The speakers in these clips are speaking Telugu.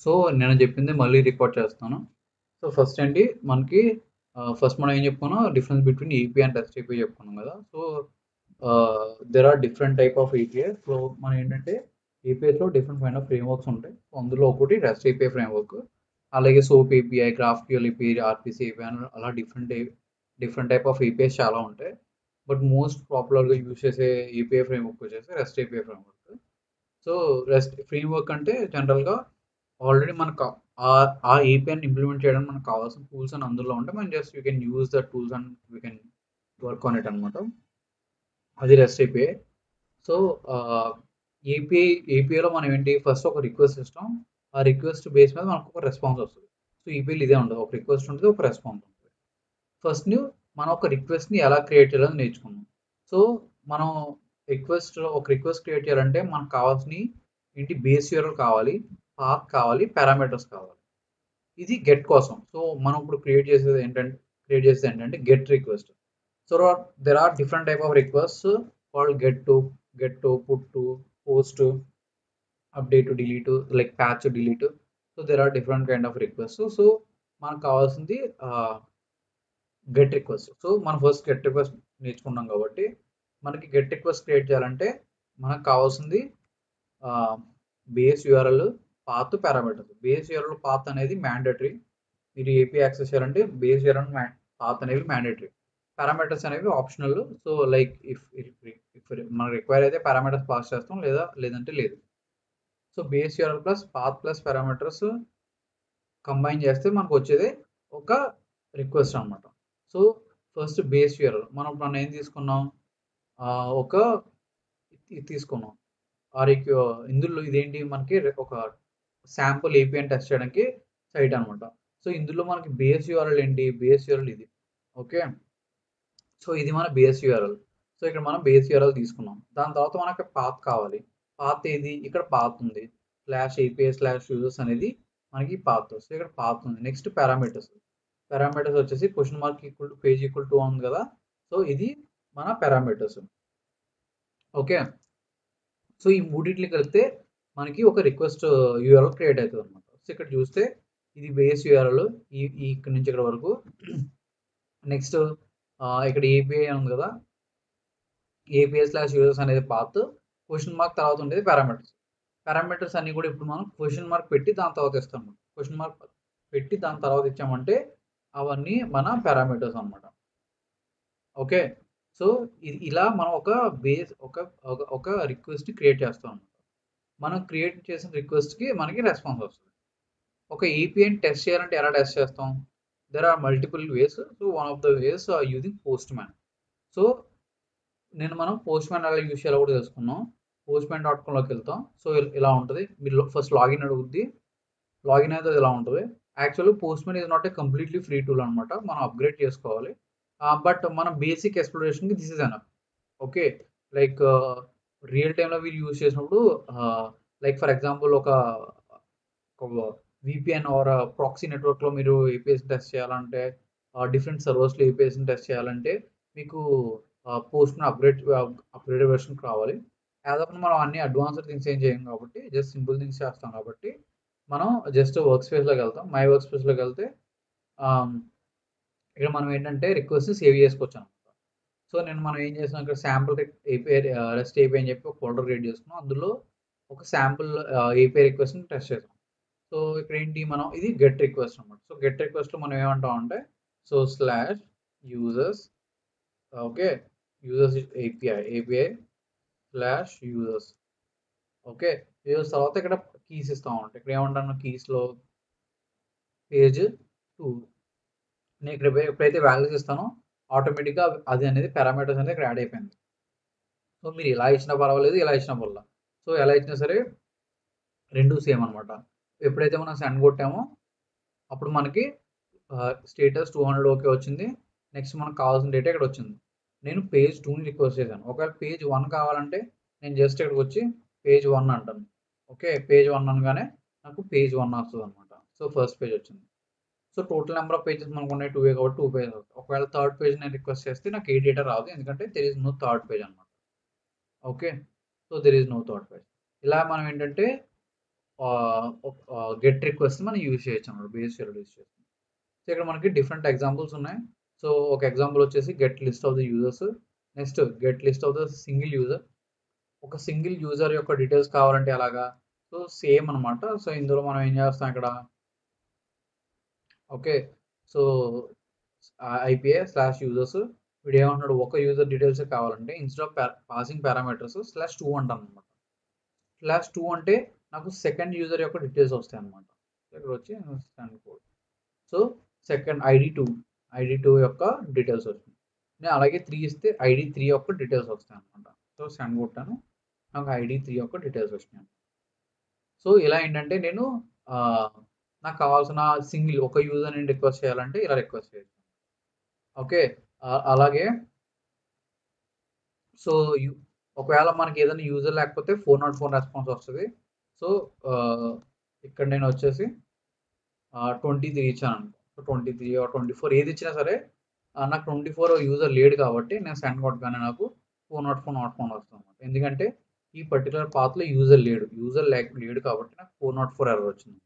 సో నేను చెప్పింది మళ్ళీ రికార్డ్ చేస్తాను. సో ఫస్ట్ ఏంటి మనకి ఫస్ట్ మనం ఏం చెప్పుకున్నాం difference between API and REST API చెప్పుకున్నాం కదా. So there are different type of API. So మనం ఏంటంటే ఏపీఐస్లో డిఫరెంట్ కైండ్ ఆఫ్ ఫ్రేమ్వర్క్స్ ఉంటాయి. సో అందులో ఒకటి రెస్ట్ ఏపీఐ ఫ్రేమ్వర్క్, అలాగే SOAP API, GraphQL API, RPC API అని అలా డిఫరెంట్ టైప్ ఆఫ్ ఏపీఐస్ చాలా ఉంటాయి. బట్ మోస్ట్ పాపులర్గా యూజ్ చేసే ఏపీఐ ఫ్రేమ్వర్క్ వచ్చేసి REST API framework. So REST framework అంటే జనరల్గా ఆల్రెడీ మనకు ఆ ఏపీఐని ఇంప్లిమెంట్ చేయడానికి మనకు కావాల్సిన టూల్స్ అని అందులో ఉంటే మనం just you can use the tools and we can work on it అనమాట. అది రెస్ట్ ఏపీఐ. సో ఏపీఐలో మనం ఏంటి ఫస్ట్ ఒక రిక్వెస్ట్ ఇస్తాం, ఆ రిక్వెస్ట్ బేస్ మీద మనకు ఒక రెస్పాన్స్ వస్తుంది. సో ఈపీఐలో ఇదే ఉండదు, ఒక రిక్వెస్ట్ ఉంటుంది, ఒక రెస్పాన్స్ ఉంటుంది. ఫస్ట్ మనం ఒక రిక్వెస్ట్ని ఎలా క్రియేట్ చేయాలని నేర్చుకున్నాం. సో మనం ఒక రిక్వెస్ట్ క్రియేట్ చేయాలంటే మనకు కావాల్సిన ఏంటి బేస్ యూఆర్ఎల్ కావాలి, పాత్ కావాలి, పారామీటర్స్ కావాలి. ఇది గెట్ కోసం. సో మనం ఇప్పుడు క్రియేట్ చేసేది ఏంటంటే get request. So there are different type of request called get to put to post update to delete like patch delete. So there are different kind of request. So మనకు కావాల్సింది గెట్ రిక్వెస్ట్. సో మనం ఫస్ట్ గెట్ రిక్వెస్ట్ నేర్చుకున్నాం కాబట్టి మనకి గెట్ రిక్వెస్ట్ క్రియేట్ చేయాలంటే మనకు కావాల్సింది base URL, path, parameters. Base URL path అనేది మ్యాండేటరీ. మీరు ఏపీ యాక్సెస్ చేయాలంటే బేస్ యూఆర్ఎల్ పాత్ అనేవి మ్యాండేటరీ, పారామీటర్స్ అనేవి ఆప్షనల్. సో లైక్ ఇఫ్ మనకు రిక్వైర్ అయితే పారామీటర్స్ పాస్ చేస్తాం, లేదంటే లేదు. So base URL plus path plus parameters combine చేస్తే మనకు వచ్చేది ఒక రిక్వెస్ట్ అనమాట. సో ఫస్ట్ బేస్ యూఆర్ఎల్ మనం ఏం తీసుకున్నాం, ఒక ఇది తీసుకున్నాం. ఇందులో ఇదేంటి మనకి ఒక శాంపుల్ ఏపీఐని టెస్ట్ చేయడానికి సైట్ అనమాట. సో ఇందులో మనకి బేస్ యూఆర్ఎల్ ఏంటి, బేస్ యూఆర్ఎల్ ఇది. ఓకే, సో ఇది మన బేస్ యూఆర్ఎల్. సో ఇక్కడ మనం బేస్ యూఆర్ఎల్ తీసుకున్నాం. దాని తర్వాత మనకి పాత్ కావాలి. పాత్ ఏది, ఇక్కడ పాత్ ఉంది, /API/users అనేది మనకి పాత్. సో ఇక్కడ పాత్ ఉంది. నెక్స్ట్ పారామీటర్స్ వచ్చేసి question mark equal to page equal to ఉంది కదా. సో ఇది మన పారామీటర్స్. ఓకే, సో ఈ మూడింటిని కలిపితే మనకి ఒక రిక్వెస్ట్ యూఆర్ఎల్ క్రియేట్ అవుతుంది అనమాట. సో ఇక్కడ చూస్తే ఇది బేస్ యూఆర్ఎల్ ఇక్కడ నుంచి ఇక్కడ వరకు. నెక్స్ట్ ఇక్కడ ఏపీఐ ఉంది కదా, API/users అనేది పాత్, క్వశ్చన్ మార్క్ తర్వాత ఉండేది పారామీటర్స్ అన్ని కూడా ఇప్పుడు మనం క్వశ్చన్ మార్క్ పెట్టి దాని తర్వాత ఇస్తాం. క్వశ్చన్ మార్క్ పెట్టి దాని తర్వాత ఇచ్చామంటే అవన్నీ మన పారామీటర్స్ అనమాట. ఓకే, సో ఇలా మనం ఒక బేస్ ఒక రిక్వెస్ట్ క్రియేట్ చేస్తాం అనమాట. మనం క్రియేట్ చేసిన రిక్వెస్ట్కి మనకి రెస్పాన్స్ వస్తుంది. ఒక ఏపీఐని టెస్ట్ చేయాలంటే ఎలా టెస్ట్ చేస్తాం, there are multiple ways. So one of the ways are using Postman. So మనం పోస్ట్ మ్యాన్ ఎలా యూజ్ చేయాలో కూడా తెలుసుకున్నాం. postman.comలోకి వెళ్తాం. సో ఇలా ఉంటుంది, మీరు ఫస్ట్ లాగిన్ అడుగుద్ది, లాగిన్ అయితే ఇలా ఉంటుంది. Actually Postman is not a completely free tool అనమాట, మనం అప్గ్రేడ్ చేసుకోవాలి. బట్ మన బేసిక్ ఎక్స్ప్లోరేషన్కి this is enough. Okay, like real టైంలో వీళ్ళు యూజ్ చేసినప్పుడు లైక్ ఫర్ ఎగ్జాంపుల్ ఒక విపిఎన్ ఆర్ ప్రాక్సీ నెట్వర్క్లో మీరు ఏపీఎస్ టెస్ట్ చేయాలంటే, డిఫరెంట్ సర్వర్స్లో ఏపీఎస్ని టెస్ట్ చేయాలంటే మీకు పోస్ట్మ్యాన్ అప్గ్రేడెడ్ వెర్షన్ కావాలి. యాజ్ ఆఫ్ మనం అన్ని అడ్వాన్స్డ్ థింగ్స్ ఏం చేయం కాబట్టి, జస్ట్ సింపుల్ థింగ్స్ చేస్తాం కాబట్టి మనం జస్ట్ వర్క్ స్పేస్లోకి వెళ్తాం. మై వర్క్ స్పేస్లోకి వెళ్తే ఇక్కడ మనం ఏంటంటే రిక్వెస్ట్ సేవ్ చేసుకోవచ్చు అనమాట. సో మనం ఏం చేసాం, ఇక్కడ శాంపుల్ ఏపీఐ రెస్ట్ ఏపీఐ అని చెప్పి ఒక ఫోల్డర్ క్రియేట్ చేసుకున్నాం. అందులో ఒక శాంపుల్ ఏపీఐ రిక్వెస్ట్ని టెస్ట్ చేసాం. సో ఇక్కడ ఏంటి, మనం ఇది గెట్ రిక్వెస్ట్ అనమాట. సో గెట్ రిక్వెస్ట్లో మనం ఏమంటాం అంటే so /users, okay, users API/users. Okay, users తర్వాత ఇక్కడ కీస్ ఇస్తాం అంటే ఇక్కడ ఏమంటాను, కీస్లో పేజ్ 2 నేను ఇక్కడ ఎప్పుడైతే వాల్యూస్ ఇస్తానో ఆటోమేటిక్గా అది అనేది పారామీటర్స్ అనేది ఇక్కడ యాడ్ అయిపోయింది. సో మీరు ఇలా ఇచ్చినా పర్వాలేదు, ఇలా ఇచ్చినా పర్వాలేదు. సో ఎలా ఇచ్చినా సరే రెండు సేమ్ అనమాట. ఎప్పుడైతే మనం సెండ్ కొట్టామో అప్పుడు మనకి స్టేటస్ 200 ఓకే వచ్చింది. నెక్స్ట్ మనకు కావాల్సిన డేటా ఇక్కడ వచ్చింది. నేను పేజ్ 2ని రిక్వెస్ట్ చేశాను. ఒకవేళ పేజ్ 1 కావాలంటే నేను జస్ట్ ఇక్కడికి వచ్చి పేజ్ 1 అంటాను. ఓకే, పేజ్ 1 అనగానే నాకు పేజ్ 1 వస్తుంది అనమాట. సో ఫస్ట్ పేజ్ వచ్చింది. So total number of pages మనకు ఉన్నాయి 2 కాబట్టి 2 పేజెస్ వస్తాయి. ఒకవేళ థర్డ్ పేజ్ నేను రిక్వెస్ట్ చేస్తే నాకు ఏ డేటా రాదు, ఎందుకంటే there is no third page అనమాట. Okay, so there is no third page. ఇలా మనం ఏంటంటే గెట్ రిక్వెస్ట్ మనం యూజ్ చేయొచ్చు అన్నమాట బేస్యూఎల్ యూజ్ చేస్తాం. సో ఇక్కడ మనకి డిఫరెంట్ ఎగ్జాంపుల్స్ ఉన్నాయి. సో ఒక ఎగ్జాంపుల్ వచ్చేసి get list of the users, next get list of the single user. ఒక సింగిల్ యూజర్ యొక్క డీటెయిల్స్ కావాలంటే అలాగా. సో సేమ్ అనమాట. సో ఇందులో మనం ఏం చేస్తాం ఇక్కడ, ఓకే, సో IPA/users వీడు ఏమంటున్నాడు, ఒక యూజర్ డీటెయిల్స్ కావాలంటే ఇన్స్టెడ్ ఆఫ్ పాసింగ్ పారామీటర్స్ /2 అంటాను అనమాట. /2 అంటే నాకు సెకండ్ యూజర్ యొక్క డీటెయిల్స్ వస్తాయి అనమాట. ఇక్కడ వచ్చి కోడ్. సో సెకండ్ ID2 యొక్క డీటెయిల్స్ వస్తుంది. నేను అలాగే 3 ఇస్తే ID3 యొక్క డీటెయిల్స్ వస్తాయి అనమాట. సో సెండ్ కొట్టాను, నాకు ID3 యొక్క డీటెయిల్స్ వచ్చినాయి. సో ఇలా ఏంటంటే నేను నాకు కావాల్సిన సింగిల్ ఒక యూజర్ నేను రిక్వెస్ట్ చేయాలంటే ఇలా రిక్వెస్ట్ చేయొచ్చు. ఓకే, అలాగే సో ఒకవేళ మనకి ఏదైనా యూజర్ లేకపోతే 404 రెస్పాన్స్ వస్తుంది. సో ఇక్కడ నేను వచ్చేసి 23 ఇచ్చాను అనుకో. సో 23 or 24 ఏది ఇచ్చినా సరే నాకు 24 యూజర్ లేడు కాబట్టి నేను సెండ్ కొట్టగానే నాకు 404 వస్తుంది. ఎందుకంటే ఈ పర్టికులర్ పాత్లో యూజర్ లేడు కాబట్టి నాకు 404 ఎర్రర్ వచ్చింది.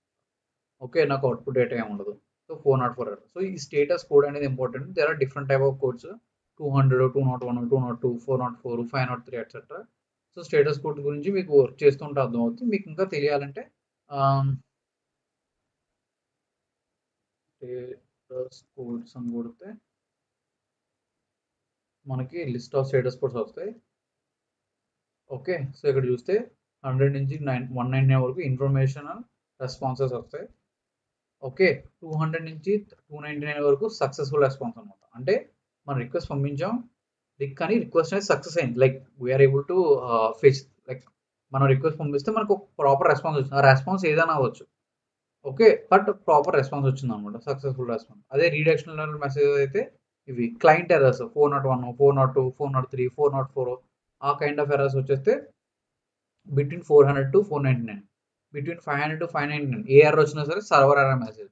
ఓకే, నాకు అవుట్పుట్ డేటా ఏమి ఉండదు. So 404 error. సో ఈ స్టేటస్ కోడ్ అనేది important. There are different type of codes, 200, 201, 202, 404, 503 etcetera. So status code గురించి మీకు వర్క్ చేస్తుంటే అర్థమవుతుంది. మీకు ఇంకా తెలియాలంటే స్టేటస్ కోడ్స్ అని కొడితే మనకి లిస్ట్ ఆఫ్ స్టేటస్ కోడ్స్ వస్తాయి. ఓకే, సో ఇక్కడ చూస్తే 100 నుంచి 199 వరకు ఇన్ఫర్మేషన్ రెస్పాన్సెస్ వస్తాయి. ఓకే, 200 నుంచి 299 వరకు సక్సెస్ఫుల్ రెస్పాన్స్ అనమాట. అంటే మనం రిక్వెస్ట్ పంపించాం కానీ రిక్వెస్ట్ అనేది సక్సెస్ అయింది. Like we are able to face, like మనం రిక్వెస్ట్ పంపిస్తే మనకు ఒక ప్రాపర్ రెస్పాన్స్ వచ్చింది. ఆ రెస్పాన్స్ ఏదైనా అవ్వచ్చు. ఓకే, బట్ ప్రాపర్ రెస్పాన్స్ వచ్చింది అనమాట, సక్సెస్ఫుల్ రెస్పాన్స్. అదే రీడైరెక్షనల్ మెసేజ్ అయితే ఇవి క్లయింట్ ఎర్రర్స్ 401, 402, 403, 404 ఆ కైండ్ ఆఫ్ ఎర్రర్స్ వచ్చేస్తే between 400 to 499, between 500 to 599 A error వచ్చినా సరే server error message.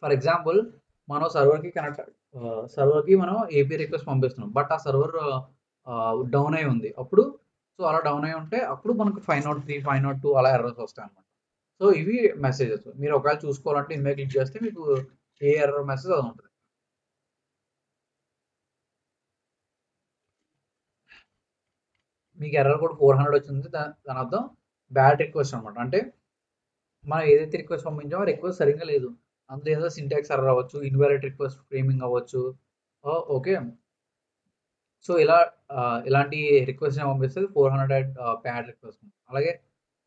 For example మనం సర్వర్కి మనం ఏపీ రిక్వెస్ట్ పంపిస్తున్నాం, బట్ ఆ సర్వర్ డౌన్ అయి ఉంది. అప్పుడు సో అలా డౌన్ అయి ఉంటే అప్పుడు మనకు 503, 502 అలా ఎర్రర్స్ వస్తాయి అనమాట. సో ఇవి మెసేజెస్. మీరు ఒకవేళ చూసుకోవాలంటే ఇందులో క్లిక్ చేస్తే మీకు ఏ ఎర్రర్ మెసేజ్ అది ఉంటుంది. మీకు ఎర్రర్ కూడా 400 వచ్చింది, దాని అర్థం బ్యాడ్ రిక్వెస్ట్ అనమాట. అంటే మనం ఏదైతే రిక్వెస్ట్ పంపించామో రిక్వెస్ట్ సరిగ్గా లేదు, అందులో ఏదో సింటాక్స్ ఎర్రర్ అవ్వచ్చు, ఇన్వాలిడ్ రిక్వెస్ట్ ఫ్రేమింగ్ అవ్వచ్చు. ఓకే, సో ఇలాంటి రిక్వెస్ట్ పంపిస్తుంది 400 బ్యాడ్ రిక్వెస్ట్. అలాగే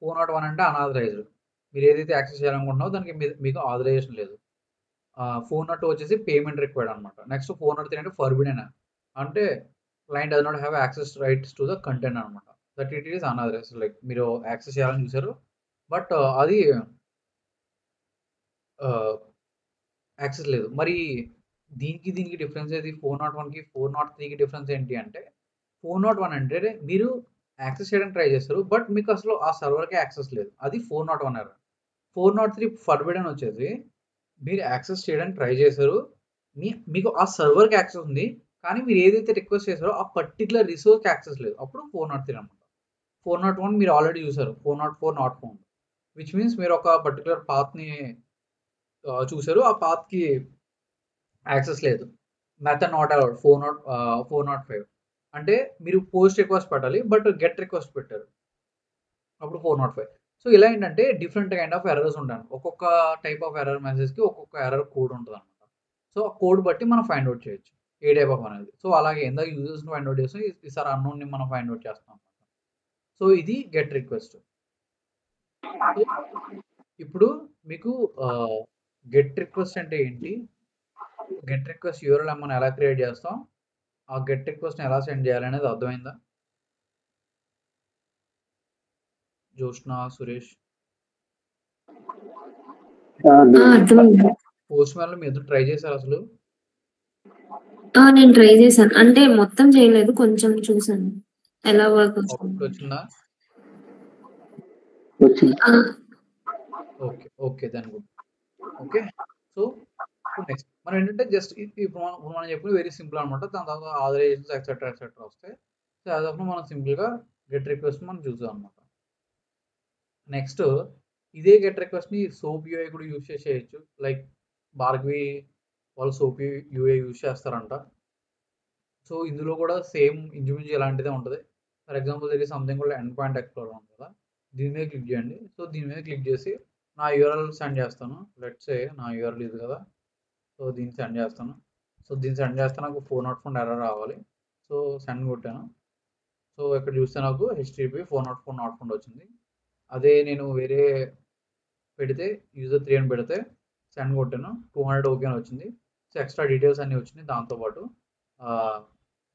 401 అంటే అనాథరైజ్డ్, మీరు ఏదైతే యాక్సెస్ చేయాలనుకుంటున్నారో దానికి మీకు ఆథరైజేషన్ లేదు. 402 వచ్చేసి పేమెంట్ రిక్వైర్డ్ అనమాట. నెక్స్ట్ 403 అంటే ఫర్బిడెన్, అంటే client does not have access rights to the content అనమాట. That it is unauthorised. Like మీరు యాక్సెస్ చేయాలని చూసారు బట్ అది యాక్సెస్ లేదు. మరి దీనికి డిఫరెన్స్ ఏది, 401కి 403కి డిఫరెన్స్ ఏంటి అంటే 401 అంటే మీరు యాక్సెస్ చేయడానికి ట్రై చేస్తారు బట్ మీకు అసలు ఆ సర్వర్కి యాక్సెస్ లేదు, అది 401 ఎర్రర్. 403 ఫర్బిడెన్ వచ్చేసి మీరు యాక్సెస్ చేయడానికి ట్రై చేశారు, మీకు ఆ సర్వర్కి యాక్సెస్ ఉంది కానీ మీరు ఏదైతే రిక్వెస్ట్ చేశారో ఆ పర్టికులర్ రిసోర్స్కి యాక్సెస్ లేదు, అప్పుడు 403 అనమాట. 401 మీరు ఆల్రెడీ చూసారు, 404 నాట్ ఫౌండ్, విచ్ మీన్స్ మీరు ఒక పర్టికులర్ పాత్ని చూసారు, ఆ పాత్కి యాక్సెస్ లేదు. మెథడ్ నాట్ అలౌడ్ 405 అంటే మీరు పోస్ట్ రిక్వెస్ట్ పెట్టాలి బట్ గెట్ రిక్వెస్ట్ పెట్టారు, అప్పుడు 405. సో ఇలా ఏంటంటే డిఫరెంట్ కైండ్ ఆఫ్ ఎర్రర్స్ ఉంటాయి. ఒక్కొక్క టైప్ ఆఫ్ ఎర్రర్ మెసేజ్కి ఒక్కొక్క ఎర్రర్ కోడ్ ఉంటుంది అనమాట. సో ఆ కోడ్ బట్టి మనం ఫైండ్ అవుట్ చేయొచ్చు ఏ టైప్ ఆఫ్ అనేది. సో అలాగే ఎందాక యూజర్స్ని ఫైండ్ అవుట్ చేస్తాం, ఈసారి అన్నోన్ని మనం ఫైండ్ అవుట్ చేస్తాం అనమాట. సో ఇది గెట్ రిక్వెస్ట్. ఇప్పుడు మీకు గెట్ రిక్వెస్ట్ అంటే ఏంటి, గెట్ రిక్వెస్ట్ యూఆర్ఎల్ మనం ఎలా క్రియేట్ చేస్తాం, ఆ గెట్ రిక్వెస్ట్ని ఎలా సెండ్ చేయాలి అనేది అర్థమైందా? జోష్న, సురేష్, పోస్ట్ మ్యాన్ లో మీరు ట్రై చేశారు అసలు? నేను ట్రై చేశాను, అంటే మొత్తం చేయలేదు, కొంచెం చూసాను ఎలా వర్క్ వచ్చిందా? ఓకే ఓకే దాని గుడ్. ఓకే, సో నెక్స్ట్ మనం ఏంటంటే జస్ట్ ఇప్పుడు మనం చెప్పిన వెరీ సింపుల్ అనమాట. దాని తర్వాత ఆథరైజేషన్స్ ఎక్సెట్రా ఎక్సెట్రా వస్తాయి. సో అదొక మనం సింపుల్గా గెట్ రిక్వెస్ట్ మనం చూసాం అనమాట. నెక్స్ట్ ఇదే గెట్ రిక్వెస్ట్ని సోప్ యూఐ కూడా యూజ్ చేయొచ్చు. లైక్ భార్గవి వాళ్ళు సోప్ యూఐ యూజ్ చేస్తారంట. సో ఇందులో కూడా సేమ్ ఇంచుమించు ఇలాంటిదే ఉంటుంది. ఫర్ ఎగ్జాంపుల్ ఇది సంథింగ్ కూడా ఎండ్ పాయింట్ ఎక్స్ప్లోరర్ ఉంది కదా, దీని మీద క్లిక్ చేయండి. సో దీని మీద క్లిక్ చేసి నా యూఆర్ఎల్ సెండ్ చేస్తాను. లెట్స్ సే నా యూఆర్ఎల్ ఇది కదా, సో దీన్ని సెండ్ చేస్తాను. సో దీన్ని సెండ్ చేస్తే నాకు 404 ఎర్రర్ రావాలి. సో సెండ్ కొట్టాను. సో ఇక్కడ చూస్తే నాకు హెచ్టిటిపి 404 నాట్ ఫౌండ్ వచ్చింది. అదే నేను వేరే పెడితే యూజర్ 3 అని పెడితే సెండ్ కొట్టాను, 200 ఓకే అని వచ్చింది. సో ఎక్స్ట్రా డీటెయిల్స్ అన్నీ వచ్చినాయి. దాంతోపాటు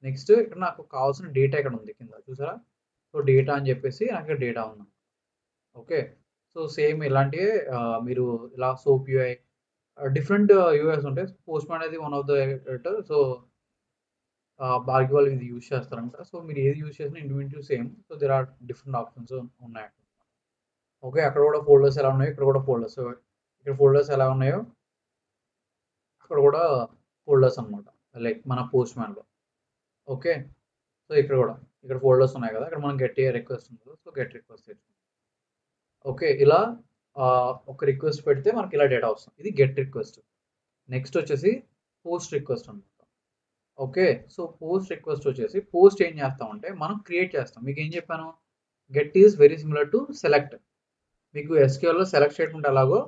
నెక్స్ట్ ఇక్కడ నాకు కావాల్సిన డేటా ఇక్కడ ఉంది కింద చూసారా. సో డేటా అని చెప్పేసి నాకు ఇక్కడ డేటా ఉంది. ఓకే, సో సేమ్ ఇలాంటివి మీరు ఇలా సోప్ యూఐ డిఫరెంట్ యూఐస్ ఉంటాయి. పోస్ట్ మ్యాన్ అనేది one of the editor. So Bhargavi వాళ్ళు ఇది యూజ్ చేస్తారంట. సో మీరు ఏది యూజ్ చేసినా individual same. So there are different options ఉన్నాయి. ఓకే, అక్కడ కూడా ఫోల్డర్స్ ఎలా ఉన్నాయో ఇక్కడ కూడా ఫోల్డర్స్, ఇక్కడ ఫోల్డర్స్ ఎలా ఉన్నాయో అక్కడ కూడా ఫోల్డర్స్ అనమాట, లైక్ మన పోస్ట్ మ్యాన్లో. ఓకే, సో ఇక్కడ ఫోల్డర్స్ ఉన్నాయి కదా, ఇక్కడ మనం గెట్ రిక్వెస్ట్ ఉంది. సో గెట్ రిక్వెస్ట్ తెచ్చుకుంటాం. ఓకే, ఇలా ఒక రిక్వెస్ట్ పెడితే మనకి ఇలా డేటా వస్తుంది. ఇది గెట్ రిక్వెస్ట్. నెక్స్ట్ వచ్చేసి పోస్ట్ రిక్వెస్ట్ అనమాట. ఓకే, సో పోస్ట్ రిక్వెస్ట్ వచ్చేసి పోస్ట్ ఏం చేస్తామంటే మనం క్రియేట్ చేస్తాం. మీకు ఏం చెప్పాను, get is very similar to select. మీకు ఎస్క్యూఎల్లో సెలెక్ట్ స్టేట్మెంట్ ఎలాగో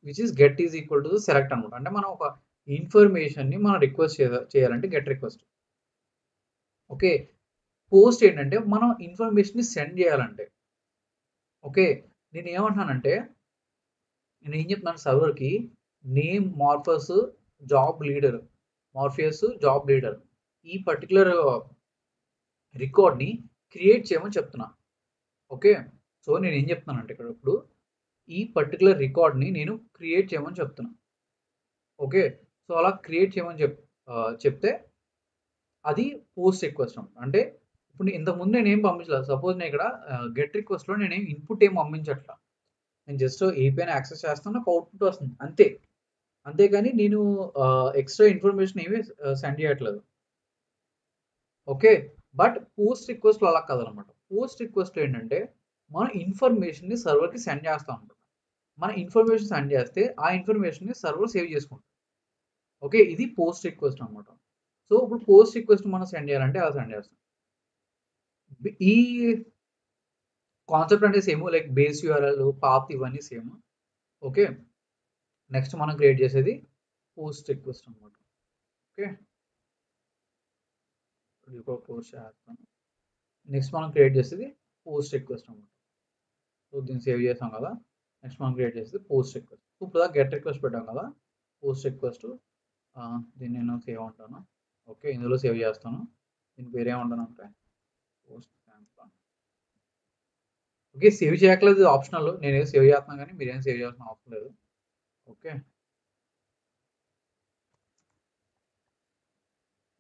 which is get is equal to select అనమాట. అంటే మనం ఒక ఇన్ఫర్మేషన్ని మనం రిక్వెస్ట్ చేయాలంటే గెట్ రిక్వెస్ట్. ఓకే, పోస్ట్ ఏంటంటే మనం ఇన్ఫర్మేషన్ని సెండ్ చేయాలంటే. ఓకే, నేను ఏమంటున్నానంటే నేను ఏం చెప్తున్నాను, సర్వర్కి name Morpheus job leader, Morpheus job leader ఈ పర్టికులర్ రికార్డ్ని క్రియేట్ చేయమని చెప్తున్నా. ఓకే, సో నేను ఏం చెప్తున్నానంటే ఇక్కడ ఇప్పుడు ఈ పర్టికులర్ రికార్డ్ని నేను క్రియేట్ చేయమని చెప్తున్నా. ఓకే, సో అలా క్రియేట్ చేయమని చెప్తే అది పోస్ట్ రిక్వెస్ట్ అనమాట. అంటే ఇప్పుడు ఇంతకుముందు నేను ఏం పంపించలేదు. సపోజ్ నేను ఇక్కడ గెట్ రిక్వెస్ట్లో నేనేం ఇన్పుట్ ఏం పంపించట్లా. నేను జస్ట్ ఏపీఐని యాక్సెస్ చేస్తాను, నాకు అవుట్పుట్ వస్తుంది అంతే. అంతేగాని నేను ఎక్స్ట్రా ఇన్ఫర్మేషన్ ఏమీ సెండ్ చేయట్లేదు. ఓకే, బట్ పోస్ట్ రిక్వెస్ట్లో అలా కాదనమాట. పోస్ట్ రిక్వెస్ట్లో ఏంటంటే మనం ఇన్ఫర్మేషన్ని సర్వర్కి సెండ్ చేస్తాం అనమాట. మన ఇన్ఫర్మేషన్ సెండ్ చేస్తే ఆ ఇన్ఫర్మేషన్ని సర్వర్ సేవ్ చేసుకుంటాం. ఓకే, ఇది పోస్ట్ రిక్వెస్ట్ అనమాట. సో ఇప్పుడు పోస్ట్ రిక్వెస్ట్ మనం సెండ్ చేయాలంటే అలా సెండ్ చేస్తాం. ఈ కాన్సెప్ట్ అంటే same, like base URL path ఇవన్నీ సేమ్. ఓకే, నెక్స్ట్ మనం క్రియేట్ చేసేది పోస్ట్ రిక్వెస్ట్ అనమాట. ఓకే, పోస్ట్ చేస్తాను. నెక్స్ట్ మనం క్రియేట్ చేసేది పోస్ట్ రిక్వెస్ట్ అనమాట. సో దీన్ని సేవ్ చేస్తాం కదా, నెక్స్ట్ మనం క్రియేట్ చేసేది పోస్ట్ రిక్వెస్ట్. ఇప్పుడు గెట్ రిక్వెస్ట్ పెట్టాం కదా, పోస్ట్ రిక్వెస్ట్ దీన్ని నేను సేవ్ ఉంటాను. ఓకే, ఇందులో సేవ్ చేస్తాను. దీని పేరు ఏమంటాను అంటే పోస్ట్ క్యాంప్. ఓకే, సేవ్ చేయట్లేదు, ఆప్షనల్. నేను సేవ్ చేస్తున్నాను కానీ మీరేం సేవ్ చేయాల్సిన అవసరం లేదు. ఓకే,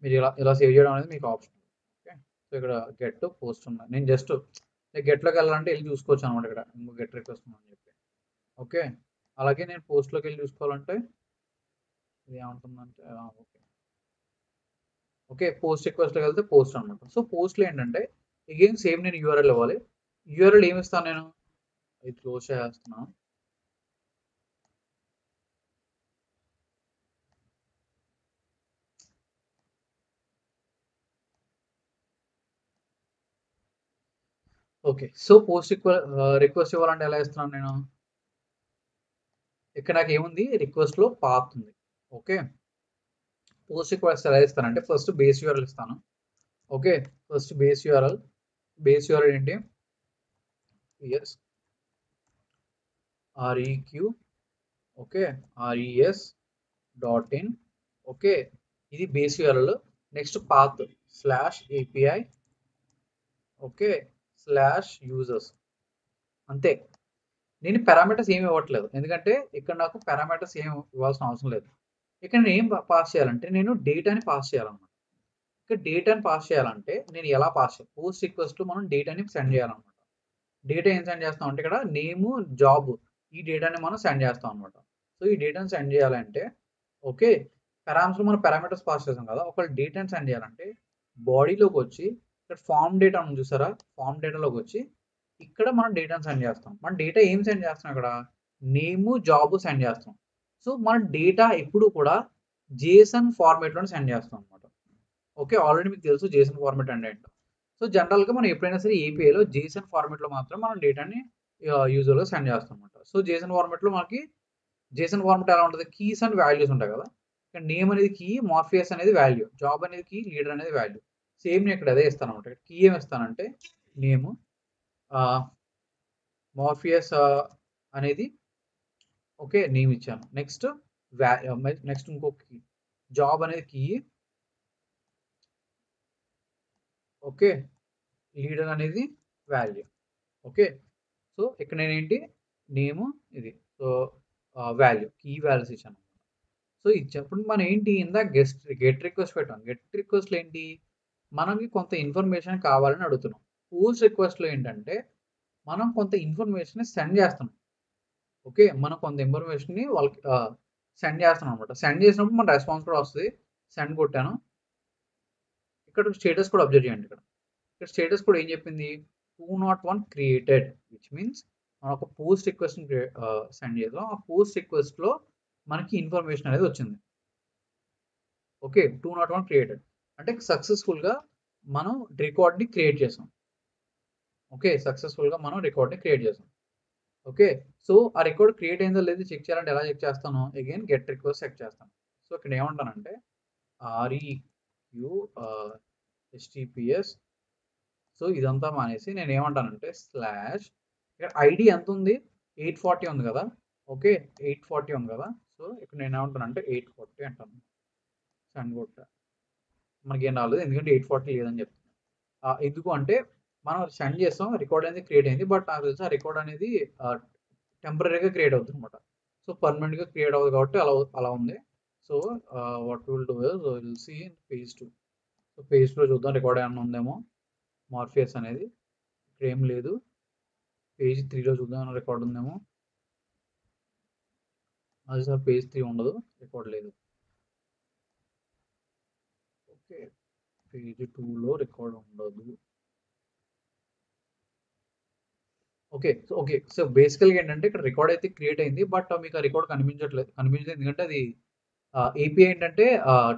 మీరు ఇలా సేవ్ చేయడం అనేది మీకు ఆప్షన్. ఓకే, సో ఇక్కడ గెట్ పోస్ట్ ఉన్నాయి. నేను జస్ట్ గెట్లోకి వెళ్ళాలంటే వెళ్ళి చూసుకోవచ్చు అనమాట. ఇక్కడ ఇంకో గెట్ రిక్వెస్ట్ ఉందని చెప్పి. ఓకే, అలాగే నేను పోస్ట్లోకి వెళ్ళి చూసుకోవాలంటే ఇది ఏమంటుందంటే ఓకే ఓకే పోస్ట్ రిక్వెస్ట్లోకి వెళ్తే పోస్ట్ అనమాట. సో పోస్ట్లో ఏంటంటే అగైన్ సేమ్ నేను యూఆర్ఎల్ ఇవ్వాలి. యూఆర్ఎల్ ఏమి ఇస్తాను నేను, ఇది క్లోజ్ చేస్తున్నాను. ఓకే, సో పోస్ట్ రిక్వెస్ట్ ఇవ్వాలంటే ఎలా ఇస్తున్నాను నేను, ఇక్కడ నాకు ఏముంది రిక్వెస్ట్లో పాత్ ఉంది. ఓకే, పోస్ట్ రిక్వెస్ట్ ఎలా ఇస్తానంటే ఫస్ట్ బేస్ యూఆర్ఎల్ ఇస్తాను. ఓకే, ఫస్ట్ బేస్ యూఆర్ఎల్ ఏంటి, yes REQ okay RES.in. Okay, ఇది base URL. Next path /API okay /users. అంతే, నేను పారామీటర్స్ ఏమి ఇవ్వట్లేదు, ఎందుకంటే ఇక్కడ నాకు పారామీటర్స్ ఏమి ఇవ్వాల్సిన అవసరం లేదు. ఇక్కడ నేను ఏం పాస్ చేయాలంటే నేను డేటాని పాస్ చేయాలన్నమాట. ఇక్కడ డేటాని పాస్ చేయాలంటే నేను ఎలా పాస్ చేయాలి, పోస్ట్ రిక్వెస్ట్ మనం డేటాని సెండ్ చేయాలన్నమాట. డేటా ఏం సెండ్ చేస్తాం అంటే ఇక్కడ నేమ్ జాబ్ ఈ డేటాని మనం సెండ్ చేస్తాం అనమాట. సో ఈ డేటాని సెండ్ చేయాలంటే ఓకే మనం పారామీటర్స్ పాస్ చేస్తాం కదా, ఒకవేళ డేటాని సెండ్ చేయాలంటే బాడీలోకి వచ్చి ఇక్కడ ఫామ్ డేటా ఉంది చూసారా, ఫామ్ డేటాలోకి వచ్చి ఇక్కడ మనం డేటాను సెండ్ చేస్తాం. మన డేటా ఏం సెండ్ చేస్తాం ఇక్కడ? నేము, జాబ్ సెండ్ చేస్తాం. సో మన డేటా ఎప్పుడు కూడా జేసన్ ఫార్మాట్‌లోనే సెండ్ చేస్తాం అనమాట. ఓకే. ఆల్రెడీ మీకు తెలుసు జేసన్ ఫార్మాట్ అంటే ఏంటో. సో జనరల్‌గా మనం ఎప్పుడైనా సరే ఏపీఐలో జేసన్ ఫార్మాట్‌లో మాత్రం మనం డేటాని యూజువల్‌గా సెండ్ చేస్తాం అనమాట. సో జేసన్ ఫార్మాట్‌లో మనకి జేసన్ ఫార్మాట్ ఎలా ఉంటది? కీస్ అండ్ వాల్యూస్ ఉంటాయి కదా! ఇక్కడ నేమ్ అనేది కీ, మార్ఫియస్ అనేది వాల్యూ, జాబ్ అనేది కీ, లీడర్ అనేది వాల్యూ. సేమ్ నేను ఇక్కడ అదే ఇస్తానన్నమాట. కీ ఏమి ఇస్తానంటే నేమ్, మార్ఫియస్ అనేది ఓకే నేమ్ ఇచ్చాను. నెక్స్ట్ నెక్స్ట్ ఇంకో కీ, జాబ్ అనేది కీ, ఓకే, లీడర్ అనేది వాల్యూ. ఓకే. సో ఇక్కడ నేనేంటి నేమ్ ఇది. సో వాల్యూ, కీ వాల్యూస్ ఇచ్చాను. సో ఇచ్చినప్పుడు మనం ఏంటి ఇందాక గెట్ రిక్వెస్ట్ పెట్టాం. గెట్ రిక్వెస్ట్‌లో ఏంటి మనకి కొంత ఇన్ఫర్మేషన్ కావాలని అడుగుతున్నాం. పోస్ట్ రిక్వెస్ట్‌లో ఏంటంటే మనం కొంత ఇన్ఫర్మేషన్‌ని సెండ్ చేస్తున్నాం. ఓకే. మనం కొంత ఇన్ఫర్మేషన్‌ని వాళ్ళకి సెండ్ చేస్తున్నాం అనమాట. సెండ్ చేసినప్పుడు మన రెస్పాన్స్ కూడా వస్తది. సెండ్ కొట్టాను. ఇక్కడ స్టేటస్ కూడా అబ్జర్వ్ చేయండి ఇక్కడ. ఇక్కడ స్టేటస్ కూడా ఏం చెప్పింది? 201 క్రియేటెడ్ విచ్ మీన్స్ మనం ఒక పోస్ట్ రిక్వెస్ట్‌ని సెండ్ చేసాం. ఆ పోస్ట్ రిక్వెస్ట్‌లో మనకి ఇన్ఫర్మేషన్ అనేది వచ్చింది. ఓకే. 201 క్రియేటెడ్ అంటే సక్సెస్‌ఫుల్‌గా మనం రికార్డ్‌ని క్రియేట్ చేసాం. ఓకే. సక్సెస్‌ఫుల్‌గా మనం రికార్డ్‌ని క్రియేట్ చేసాం. ఓకే. సో ఆ రికార్డ్ క్రియేట్ అయిందో లేదో చెక్ చేయాలంటే ఎలా చెక్ చేస్తాను? అగైన్ గెట్ రిక్వెస్ట్ చెక్ చేస్తాను. సో ఇక్కడ ఏమంటానంటే రెక్యూ హెచ్‌టిటిపిఎస్ సో ఇదంతా మానేసి నేను ఏమంటానంటే స్లాష్ ఇక్కడ ఐడీ ఎంత ఉంది? 840 ఉంది కదా! ఓకే. 840 ఉంది కదా! సో ఇక్కడ నేను ఏమంటానంటే 840 అంటాను. సెండ్ కొట్టా. మనకేం రాలేదు. ఎందుకంటే 840 లేదని చెప్తుంది. ఎందుకు అంటే మనం సెండ్ చేసాం. రికార్డ్ అనేది క్రియేట్ అయింది. బట్ నాకు తెలిసి ఆ రికార్డ్ అనేది టెంపరరీగా క్రియేట్ అవుతుందన్నమాట. సో పర్మనెంట్‌గా క్రియేట్ అవ్వదు కాబట్టి అలా ఉంది. So what will do is will see in page 2. So page 2లో చూద్దాం రికార్డ్ ఏమన్నా ఉందేమో. మార్ఫియస్ అనేది ఇక్కడ ఏం లేదు. పేజ్ 3లో చూద్దాం ఏమైనా రికార్డ్ ఉందేమో. అది సార్ పేజ్ 3 ఉండదు. రికార్డ్ లేదు. ఓకే. పేజ్ 2లో రికార్డ్ ఉండదు. ఓకే. సో బేసికల్‌గా ఏంటంటే ఇక్కడ రికార్డ్ అయితే క్రియేట్ అయింది. బట్ మీకు ఆ రికార్డ్ కనిపించట్లేదు. కనిపించలేదు ఎందుకంటే అది ఏపీఐ ఏంటంటే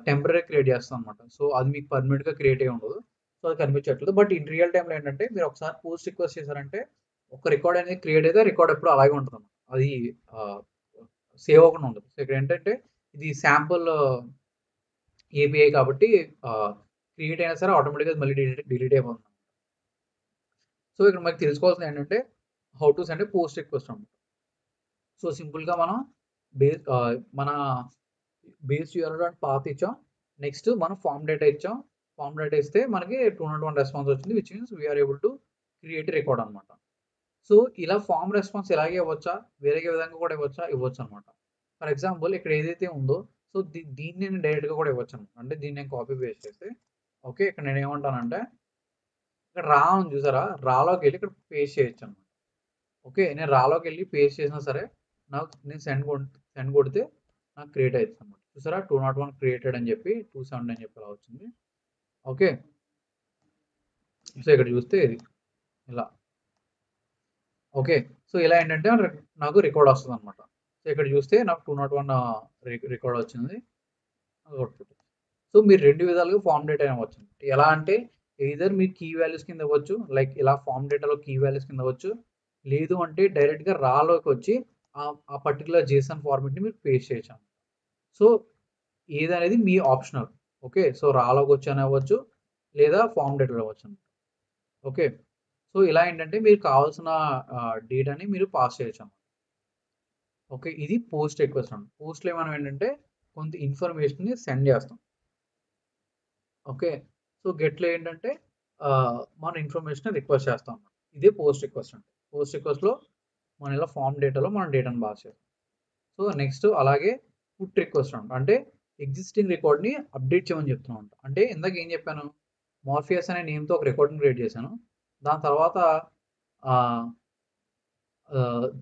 టెంపరరీ క్రియేట్ చేస్తామన్నమాట. సో అది మీకు పర్మనెంట్‌గా క్రియేట్ అయ్యి ఉండదు. సో అది కనిపించట్లేదు. బట్ ఇన్ రియల్ టైమ్‌లో ఏంటంటే మీరు ఒకసారి పోస్ట్ రిక్వెస్ట్ చేశారంటే ఒక రికార్డ్ అనేది క్రియేట్ అయితే రికార్డ్ ఎప్పుడు అలాగే ఉంటదన్నమాట. అది ఆహ్, సేవ్ అవ్వకుండా ఉండదు. సో ఇక్కడ ఏంటంటే ఇది శాంపుల్ ఏపీఐ కాబట్టి క్రియేట్ అయినా సరే ఆటోమేటిక్‌గా మళ్ళీ డిలీట్ అయిపోతుంది. సో ఇక్కడ మనకు తెలుసుకోవాల్సింది ఏంటంటే how to send a post request అన్నమాట. సో సింపుల్‌గా మనం మన బేస్ యూఆర్ఎల్ డాట్ పాత్ ఇచ్చాం. నెక్స్ట్ మనం ఫార్మ్ డేటా ఇచ్చాం. ఫార్మ్ డేటా ఇస్తే మనకి 201 రెస్పాన్స్ వచ్చింది. Which means we are able to create record అన్నమాట. సో ఇలా ఫార్మ్ రెస్పాన్స్ ఇలాగే ఇవ్వచ్చా? వేరే విధంగా కూడా ఇవ్వచ్చా? ఇవ్వచ్చన్నమాట. ఫర్ ఎగ్జాంపుల్ ఇక్కడ ఏదైతే ఉందో సో దీన్ని నేను డైరెక్ట్‌గా కూడా ఇవ్వచ్చన్నమాట. అంటే దీన్ని నేను కాపీ పేస్ట్ చేసి ఓకే. ఇక్కడ నేను ఏమంటానంటే ఇక్కడ రా ఉంది చూసారా? రాలోకెళ్ళి ఇక్కడ పేస్ట్ చేయొచ్చన్నమాట. ఓకే. నేను రాలోకెళ్ళి పేస్ట్ చేసినా సరే నాకు నేను సెండ్ కొడితే నాకు క్రియేట్ అయితుందన్నమాట. చూసారా 201 క్రియేటెడ్ అని చెప్పి 270 అని చెప్పి ఇలా వచ్చింది. ఓకే. సో ఇక్కడ చూస్తే ఇది ఇలా. ఓకే. సో ఇలా ఏంటంటే నాకు రికార్డ్ వస్తదన్నమాట. సో ఇక్కడ చూస్తే నాకు 201 రికార్డ్ వచ్చింది. అవుట్‌పుట్. సో మీరు 2 విధాలుగా ఫార్మ్ డేటా ఇవ్వచ్చు. ఎలా అంటే ఎయిదర్ మీరు కీ వాల్యూస్ కింద ఇవ్వచ్చు. లైక్ ఇలా ఫార్మ్ డేటాలో కీ వాల్యూస్ కింద ఇవ్వచ్చు. లేదు అంటే డైరెక్ట్‌గా రాలోకి వచ్చి ఆ పర్టిక్యులర్ జేసన్ ఫార్మాట్‌ని మీరు పేస్ట్ చేయొచ్చు. సో ఏదనేది మీ ఆప్షనల్. ఓకే. సో రాలోకి వచ్చి ఇవ్వచ్చు. లేదా ఫార్మ్ డేటాలో ఇవ్వచ్చు. ఓకే. సో ఇలా ఏంటంటే మీకు కావాల్సిన డేటాని మీరు పాస్ చేయొచ్చు. ఓకే. ఇది పోస్ట్ రిక్వెస్ట్ అండి. పోస్ట్‌లో మనం ఏంటంటే కొంత ఇన్ఫర్మేషన్‌ని సెండ్ చేస్తాం. ఓకే. సో గెట్‌లో ఏంటంటే మన ఇన్ఫర్మేషన్ రిక్వెస్ట్ చేస్తాం. ఇదే పోస్ట్ రిక్వెస్ట్ అండి. పోస్ట్ రిక్వెస్ట్‌లో మనం ఇలా ఫార్మ్ డేటాలో మనం డేటాను పాస్ చేస్తాం. సో నెక్స్ట్ అలాగే పుట్ రిక్వెస్ట్ అంటే ఎగ్జిస్టింగ్ రికార్డ్‌ని అప్డేట్ చేయమని చెప్తున్నాం. అంటే ఇందాక ఏం చెప్పాను? మార్ఫియస్ అనే నేమ్‌తో ఒక రికార్డ్‌ని క్రియేట్ చేశాను. దాని తర్వాత ఆహ్,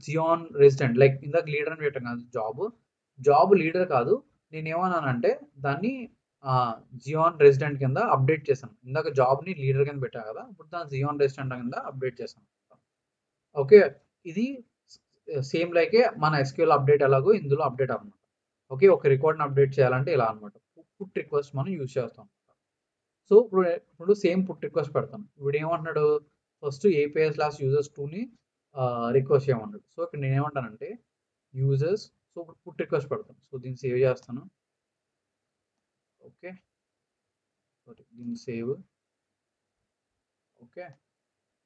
జియాన్ రెసిడెంట్ లైక్ ఇందాక లీడర్ అని పెట్టాం కదా! జాబ్ లీడర్ కాదు. నేనేమన్నానంటే దాన్ని జియాన్ రెసిడెంట్ కింద అప్డేట్ చేశాను. ఇందాక జాబ్‌ని లీడర్ కింద పెట్టా కదా! ఇప్పుడు దాన్ని జియాన్ రెసిడెంట్ కింద అప్డేట్ చేశాను. ఓకే, ఇది సేమ్ లైకే మన ఎస్క్యూఎల్ అప్డేట్ ఎలాగో ఇందులో అప్డేట్ అన్నమాట. ఓకే, ఒక రికార్డ్ని అప్డేట్ చేయాలంటే ఇలా అనమాట. పుట్ రిక్వెస్ట్ మనం యూజ్ చేస్తాం. సో ఇప్పుడు సేమ్ పుట్ రిక్వెస్ట్ పెడతాను. ఇప్పుడు ఏమంటున్నాడు, ఫస్ట్ API/users2ని రిక్వెస్ట్ చేయమన్నాడు. సో ఇక్కడ నేను ఏమంటానంటే యూజర్స్, సో ఇప్పుడు పుట్ రిక్వెస్ట్ పెడతాను. సో దీన్ని సేవ్ చేస్తాను. ఓకే, దీన్ని సేవ్. ఓకే,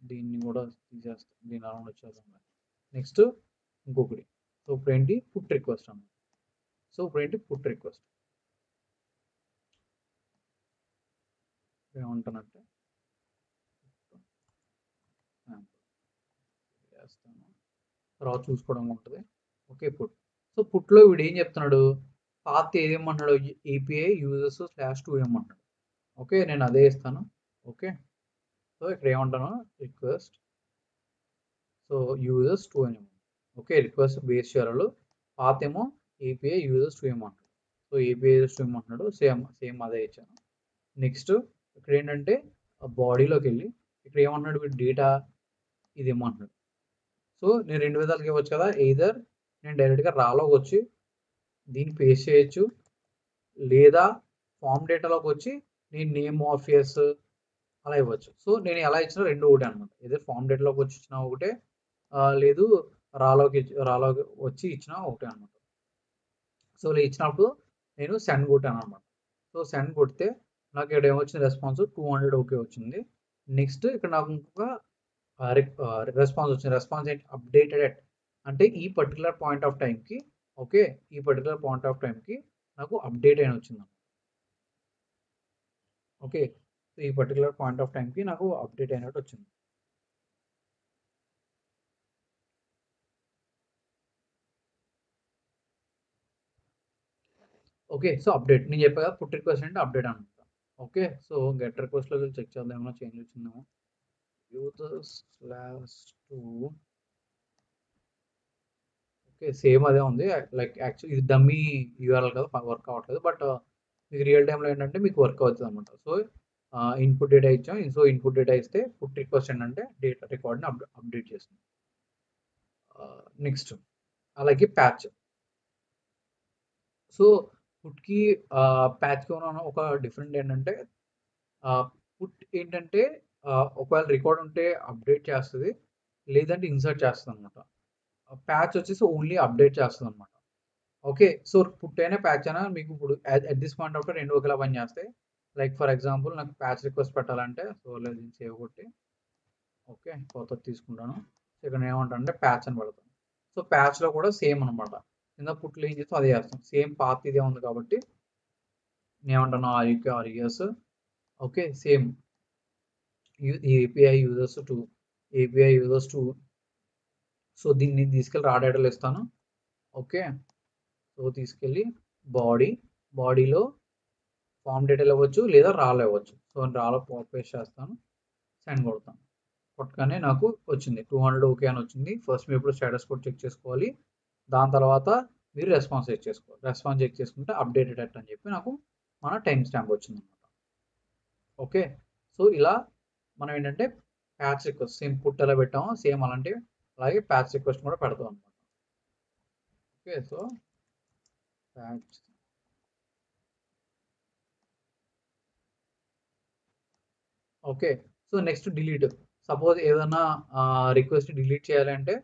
దీన్ని కూడా తీసేస్తాను, దీని అరౌండ్ వచ్చేస్తాను. నెక్స్ట్ ఇంకొకటి. సో ఇప్పుడు ఏంటి, పుట్ రిక్వెస్ట్ అన్నమాట. సో ఇప్పుడు ఏంటి, పుట్ రిక్వెస్ట్ ఏమంటానంటే చేస్తాను, తర్వాత చూసుకోవడం ఉంటుంది. Okay, put. సో పుట్లో వీడు ఏం చెప్తున్నాడు, పాత ఏదేమన్నాడు, API/users/2 ఏమన్నాడు. ఓకే, నేను అదే ఇస్తాను. ఓకే, సో ఇక్కడ ఏమంటాను, రిక్వెస్ట్ సో users2 అని. ఓకే, రిక్వెస్ట్ బేస్ చేయాలి, పాత ఏమో API/users2 ఏమంటాడు. సో API/users2 ఏమంటున్నాడు, సేమ్ అదే ఇచ్చాను. నెక్స్ట్ ఇక్కడ ఏంటంటే బాడీలోకి వెళ్ళి ఇక్కడ ఏమంటున్నాడు, వీడు డేటా ఇది ఏమంటున్నాడు. సో నేను రెండు విధాలుగా ఇవ్వచ్చు కదా, ఎయిదర్ నేను డైరెక్ట్గా రాలోకి వచ్చి దీన్ని పేస్ట్ చేయొచ్చు, లేదా ఫామ్ డేటాలోకి వచ్చి నేను నేమ్ ఆఫ్ ఎస్ అలా ఇవ్వచ్చు. సో నేను ఎలా ఇచ్చినా రెండు ఒకటే అనమాట. ఏదో ఫామ్ డేటాలోకి వచ్చి ఇచ్చినా ఒకటే, లేదు రాలోకి వచ్చి ఇచ్చినా ఒకటే అనమాట. సో ఇలా ఇచ్చినప్పుడు నేను సెండ్ కొట్టాను అనమాట. సో సెండ్ కొడితే నాకు ఇక్కడ ఏమొచ్చింది, రెస్పాన్స్ 200 ఓకే వచ్చింది. నెక్స్ట్ ఇక్కడ నాకు ఇంకొక రెస్పాన్స్ వచ్చింది. రెస్పాన్స్ ఏంటి, అప్డేటెడ్ ఎట్, అంటే ఈ పర్టికులర్ పాయింట్ ఆఫ్ టైంకి. ఓకే, ఈ పర్టికులర్ పాయింట్ ఆఫ్ టైంకి నాకు అప్డేట్ అయిన వచ్చింది. ఓకే, ఈ పర్టికులర్ పాయింట్ ఆఫ్ టైంకి నాకు అప్డేట్ అయినట్టు వచ్చింది. ఓకే, సో అప్డేట్ నేను చెప్పా కదా, పుట్ రిక్వెస్ట్ అంటే అప్డేట్ అనమాట. ఓకే, సో గెట్ రిక్వెస్ట్లోకి వెళ్ళి చెక్ చేద్దాం, ఏమైనా చేంజ్ వచ్చిందేమో. users/2 ఓకే, సేమ్ అదే ఉంది. లైక్ యాక్చువల్లీ ఇది డమ్మీ యూఆర్ఎల్ కదా, వర్క్ అవ్వట్లేదు. బట్ మీకు రియల్ టైంలో ఏంటంటే మీకు వర్క్ అవుతుంది అనమాట. సో ఇన్పుట్ డేటా ఇచ్చాం. సో ఇన్పుట్ డేటా ఇస్తే పుట్ రిక్వెస్ట్ ఏంటంటే డేటా రికార్డ్ని అప్డేట్ చేస్తుంది. నెక్స్ట్ అలాగే ప్యాచ్. సో పుట్కి ప్యాచ్కి ఉన్న ఒక డిఫరెంట్ ఏంటంటే, పుట్ ఏంటంటే ఒకవేళ రికార్డ్ ఉంటే అప్డేట్ చేస్తుంది, లేదంటే ఇన్సర్ట్ చేస్తుంది అనమాట. ప్యాచ్ వచ్చేసి ఓన్లీ అప్డేట్ చేస్తుంది అనమాట. ఓకే, సో పుట్ అయినా ప్యాచ్ అయినా మీకు ఇప్పుడు అట్ దిస్ పాయింట్ ఆఫ్ రెండు ఒకేలా పని చేస్తాయి. లైక్ ఫర్ ఎగ్జాంపుల్ నాకు ప్యాచ్ రిక్వెస్ట్ పెట్టాలంటే, సో లేదు సేవ్ కొట్టి ఓకే కొత్తది తీసుకుంటాను. సో ఇక్కడ ఏమంటానంటే ప్యాచ్ అని పెడతాను. సో ప్యాచ్లో కూడా సేమ్ అనమాట. కింద పుట్లు ఏం చేస్తాం అదే చేస్తాం, సేమ్ పాత్ ఇదే ఉంది కాబట్టి నేను ఏమంటాను, RES. Okay, same API/users2 so దీన్ని తీసుకెళ్ళి రా డేటాలో ఇస్తాను. ఓకే, సో తీసుకెళ్ళి బాడీలో ఫామ్ డేటాలో ఇవ్వచ్చు, లేదా రాలో ఇవ్వచ్చు. సో రాలో పేస్ట్ చేస్తాను, సెండ్ కొడతాను. కొట్టగానే నాకు వచ్చింది 200 ఓకే అని వచ్చింది. ఫస్ట్ మీరు ఇప్పుడు స్టేటస్ కోడ్ చెక్ చేసుకోవాలి, దాని తర్వాత మీరు రెస్పాన్స్ చెక్ చేసుకోవాలి. రెస్పాన్స్ చెక్ చేసుకుంటే అప్డేటెడ్ అని చెప్పి నాకు మన టైం స్టాంప్ వచ్చింది అనమాట. ఓకే, సో ఇలా మనం ఏంటంటే ప్యాచ్ రిక్వెస్ట్ సేమ్ పుట్ ఎలా పెట్టామో సేమ్ అలాగే ప్యాచ్ రిక్వెస్ట్ కూడా పెడతాం అనమాట. Okay, so patch. Okay, so next delete. Suppose ఏదైనా రిక్వెస్ట్ డిలీట్ చేయాలంటే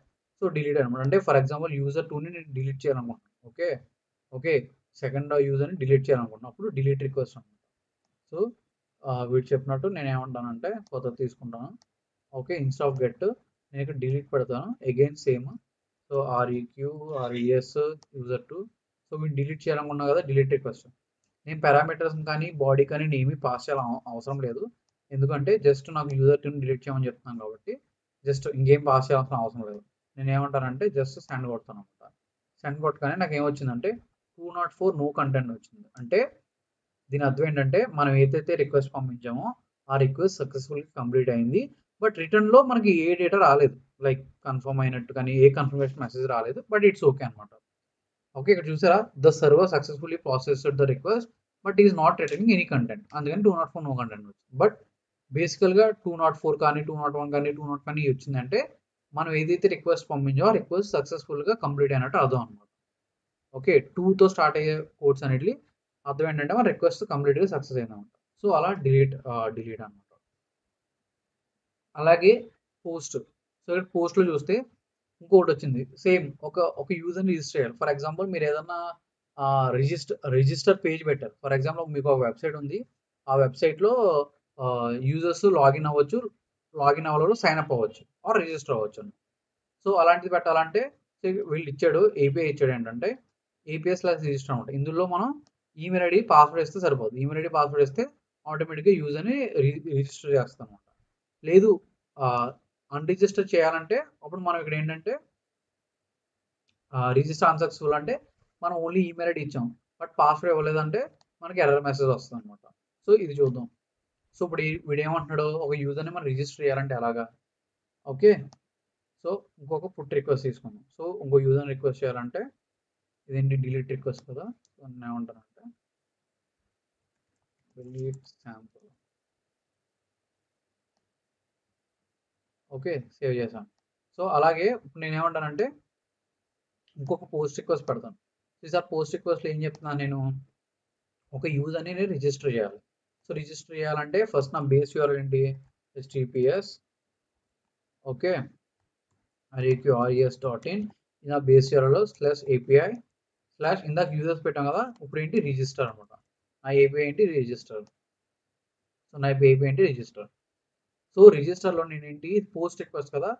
సో డిలీట్ అనమాట. అంటే ఫర్ ఎగ్జాంపుల్ user2ని నేను డిలీట్ చేయాలనుకుంటున్నాను. ఓకే, సెకండ్ యూజర్ని డిలీట్ చేయాలనుకుంటున్నాను, అప్పుడు డిలీట్ రిక్వెస్ట్ అనమాట. సో వీడు చెప్పినట్టు నేను ఏమంటానంటే కొత్తది తీసుకుంటాను. ఓకే, ఇన్స్టెడ్ ఆఫ్ గెట్ నేను ఇక్కడ డిలీట్ పెడతాను. Again same, so RES user2. So వీడు డిలీట్ చేయాలనుకున్నా కదా, డిలీట్ రిక్వెస్ట్. నేను పారామీటర్స్ కానీ బాడీ కానీ నేను ఏమీ పాస్ చేయాలని అవసరం లేదు, ఎందుకంటే జస్ట్ నాకు user2ని డిలీట్ చేయమని చెప్తున్నాను కాబట్టి జస్ట్ ఇంకేం పాస్ చేయాల్సిన అవసరం లేదు. నేను ఏమంటానంటే జస్ట్ సెండ్ కొడతాను అనమాట. సెండ్ కొట్టగానే నాకు ఏమొచ్చిందంటే 204 నో కంటెంట్ వచ్చింది. అంటే దీని అర్థం ఏంటంటే మనం ఏదైతే రిక్వెస్ట్ పంపించామో ఆ రిక్వెస్ట్ సక్సెస్ఫుల్గా కంప్లీట్ అయింది, బట్ రిటర్న్లో మనకి ఏ డేటా రాలేదు, లైక్ కన్ఫర్మ్ అయినట్టు కానీ ఏ కన్ఫర్మేషన్ మెసేజ్ రాలేదు, బట్ ఇట్స్ ఓకే అనమాట. ఓకే, ఇక్కడ చూసారా, the server successfully processed the request but is not returning any content, అందుకని 204 నో కంటెంట్ వచ్చింది. బట్ బేసికల్గా 204 కానీ 201 కానీ 200 కానీ వచ్చిందంటే మనం ఏదైతే రిక్వెస్ట్ పంపించామో ఆ రిక్వెస్ట్ సక్సెస్ఫుల్గా కంప్లీట్ అయినట్టు అర్థం అనమాట. ఓకే, 2తో స్టార్ట్ అయ్యే కోడ్స్ అన్నిటిని అర్థం ఏంటంటే మన రిక్వెస్ట్ కంప్లీట్గా సక్సెస్ అయిందన్నమాట. సో అలా డిలీట్ అనమాట. అలాగే పోస్ట్. సో ఇక్కడ పోస్ట్లో చూస్తే ఇంకొకటి వచ్చింది. సేమ్ ఒక యూజర్ని రిజిస్టర్ చేయాలి. ఫర్ ఎగ్జాంపుల్ మీరు ఏదన్నా రిజిస్టర్ పేజ్ పెట్టారు. ఫర్ ఎగ్జాంపుల్ మీకు ఒక వెబ్సైట్ ఉంది. ఆ వెబ్సైట్లో యూజర్స్ లాగిన్ అవ్వచ్చు, లాగిన్ అవ్వలేరు, సైన్ అప్ అవ్వచ్చు ఆర్ రిజిస్టర్ అవ్వచ్చు. సో అలాంటిది పెట్టాలంటే వీళ్ళు ఇచ్చాడు ఏపీఐ ఇచ్చాడు ఏంటంటే API/రిజిస్టర్ అనమాట. ఇందులో మనం ఈమెయిల్ ఐడి పాస్వర్డ్ ఇస్తే సరిపోదు. ఈమెయిల్ ఐడి పాస్వర్డ్ ఇస్తే ఆటోమేటిక్గా యూజర్ని రిజిస్టర్ చేస్తాం అనమాట. లేదు అన్రిజిస్టర్ చేయాలంటే అప్పుడు మనం ఇక్కడ ఏంటంటే రిజిస్టర్ అన్సక్సెస్ఫుల్ అంటే మనం ఓన్లీ ఈమెయిల్ ఐడి ఇచ్చాం బట్ పాస్వర్డ్ ఇవ్వలేదంటే మనకి ఎర్రర్ మెసేజ్ వస్తుంది అనమాట. సో ఇది చూద్దాం. సో ఇప్పుడు వీడు ఏమంటున్నాడు, ఒక యూజర్ని మనం రిజిస్టర్ చేయాలంటే ఎలాగా. ఓకే, సో ఇంకొక పుట్ రిక్వెస్ట్ తీసుకుందాం. సో ఇంకో యూజర్ని రిక్వెస్ట్ చేయాలంటే ఇదేంటి డిలీట్ రిక్వెస్ట్ కదా. సో నేను ఏమంటానంటే డిలీట్ శాంపుల్. ఓకే, సేవ్ చేశాను. సో అలాగే ఇప్పుడు నేను ఏమంటానంటే ఇంకొక పోస్ట్ రిక్వెస్ట్ పెడతాను. ఈసారి పోస్ట్ రిక్వెస్ట్లో ఏం చెప్తున్నాను, నేను ఒక యూజర్ని నేను రిజిస్టర్ చేయాలి. సో రిజిస్టర్ చేయాలంటే ఫస్ట్ నా బేస్ యూఆర్ఎల్ ఏంటి, https ఓకే reqres.in నా బేస్ యూఆర్ఎల్ /API/ ఇందాక యూజర్స్ పెట్టాం కదా. ఇప్పుడు ఏంటి రిజిస్టర్ అనమాట. నా ఏపీఐ ఏంటి రిజిస్టర్. సో నా ఏపీఐ ఏంటి రిజిస్టర్. సో రిజిస్టర్లో నేను ఏంటి పోస్ట్ రిక్వెస్ట్ కదా.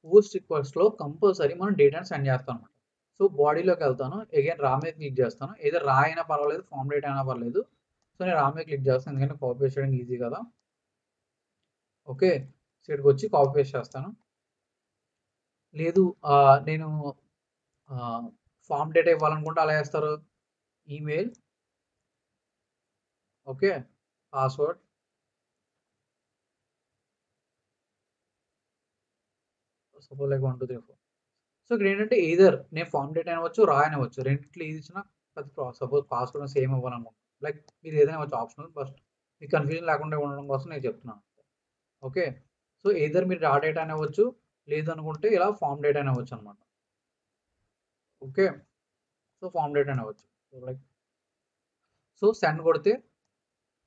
పోస్ట్ రిక్వెస్ట్లో కంపల్సరీ మనం డేటాని సెండ్ చేస్తాం అనమాట. సో బాడీలోకి వెళ్తాను, అగైన్ రా మీద క్లిక్ చేస్తాను. ఏదో రా అయినా పర్వాలేదు, ఫామ్ డేట్ అయినా పర్లేదు. సో నేను రా మీద క్లిక్ చేస్తాను ఎందుకంటే కాపీ పేస్ట్ చేయడానికి ఈజీ కదా. ఓకే, సో ఇక్కడికి వచ్చి కాపీ పేస్ట్ చేస్తాను. లేదు నేను ఫామ్ డేటా ఇవ్వాలనుకుంటే అలా వేస్తారు. Email okay password suppose like 1 2 3 4. So ఇక్కడ ఏంటంటే ఎయిదర్ నేను ఫామ్ డేటా అనవచ్చు, రా అనవచ్చు. రెండిట్లో ఏది ఇచ్చినా సపోజ్ పాస్వర్డ్ సేమ్ ఇవ్వాలనుకుంటున్నాను. లైక్ మీరు ఏదైనా వచ్చి ఆప్షనల్, ఫస్ట్ మీకు కన్ఫ్యూజన్ లేకుండా ఉండడం కోసం నేను చెప్తున్నాను. ఓకే, సో ఎయిదర్ మీరు రా డేటా అనవచ్చు, లేదనుకుంటే ఇలా ఫామ్ డేటా అనవచ్చు అనమాట. ఓకే, సో ఫామ్ డేటా అనవచ్చు. లైక్ సో సెండ్ కొడితే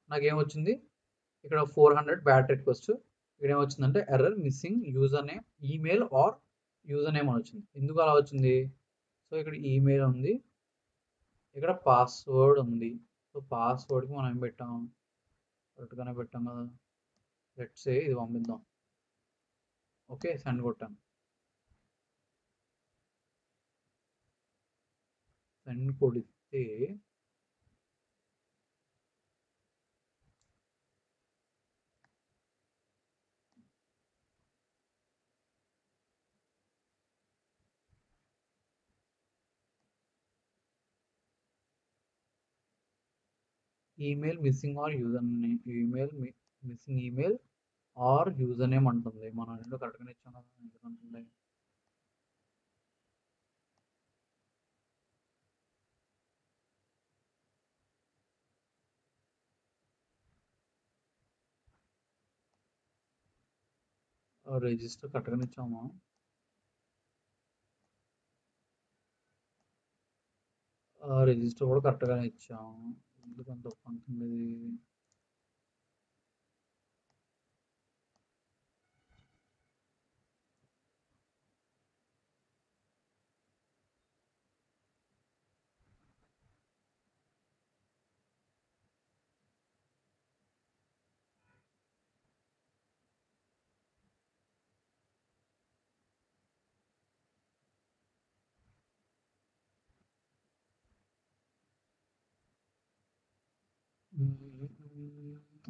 నాకేమొచ్చింది, ఇక్కడ 400 బ్యాడ్ రిక్వెస్ట్. ఇక్కడ ఏమొచ్చిందంటే error missing user name email or user name అని వచ్చింది. ఎందుకు అలా వచ్చింది, సో ఇక్కడ ఈమెయిల్ ఉంది, ఇక్కడ పాస్వర్డ్ ఉంది. సో పాస్వర్డ్కి మనం ఏం పెట్టాం, కరెక్ట్గానే పెట్టాం కదా. లెట్స్ సే ఇది పంపిద్దాం. ఓకే, సెండ్ కొట్టాను. సెండ్ కొడితే email missing are user name, email missing email or user name అంటుంది. మనం రెండు కరెక్ట్గానే ఇచ్చాం కదా, ఎందుకంటుంది. రిజిస్టర్ కరెక్ట్గానే ఇచ్చాము. రిజిస్టర్ కూడా కరెక్ట్గానే ఇచ్చాము. ఎందుకంత ఉంటుంది.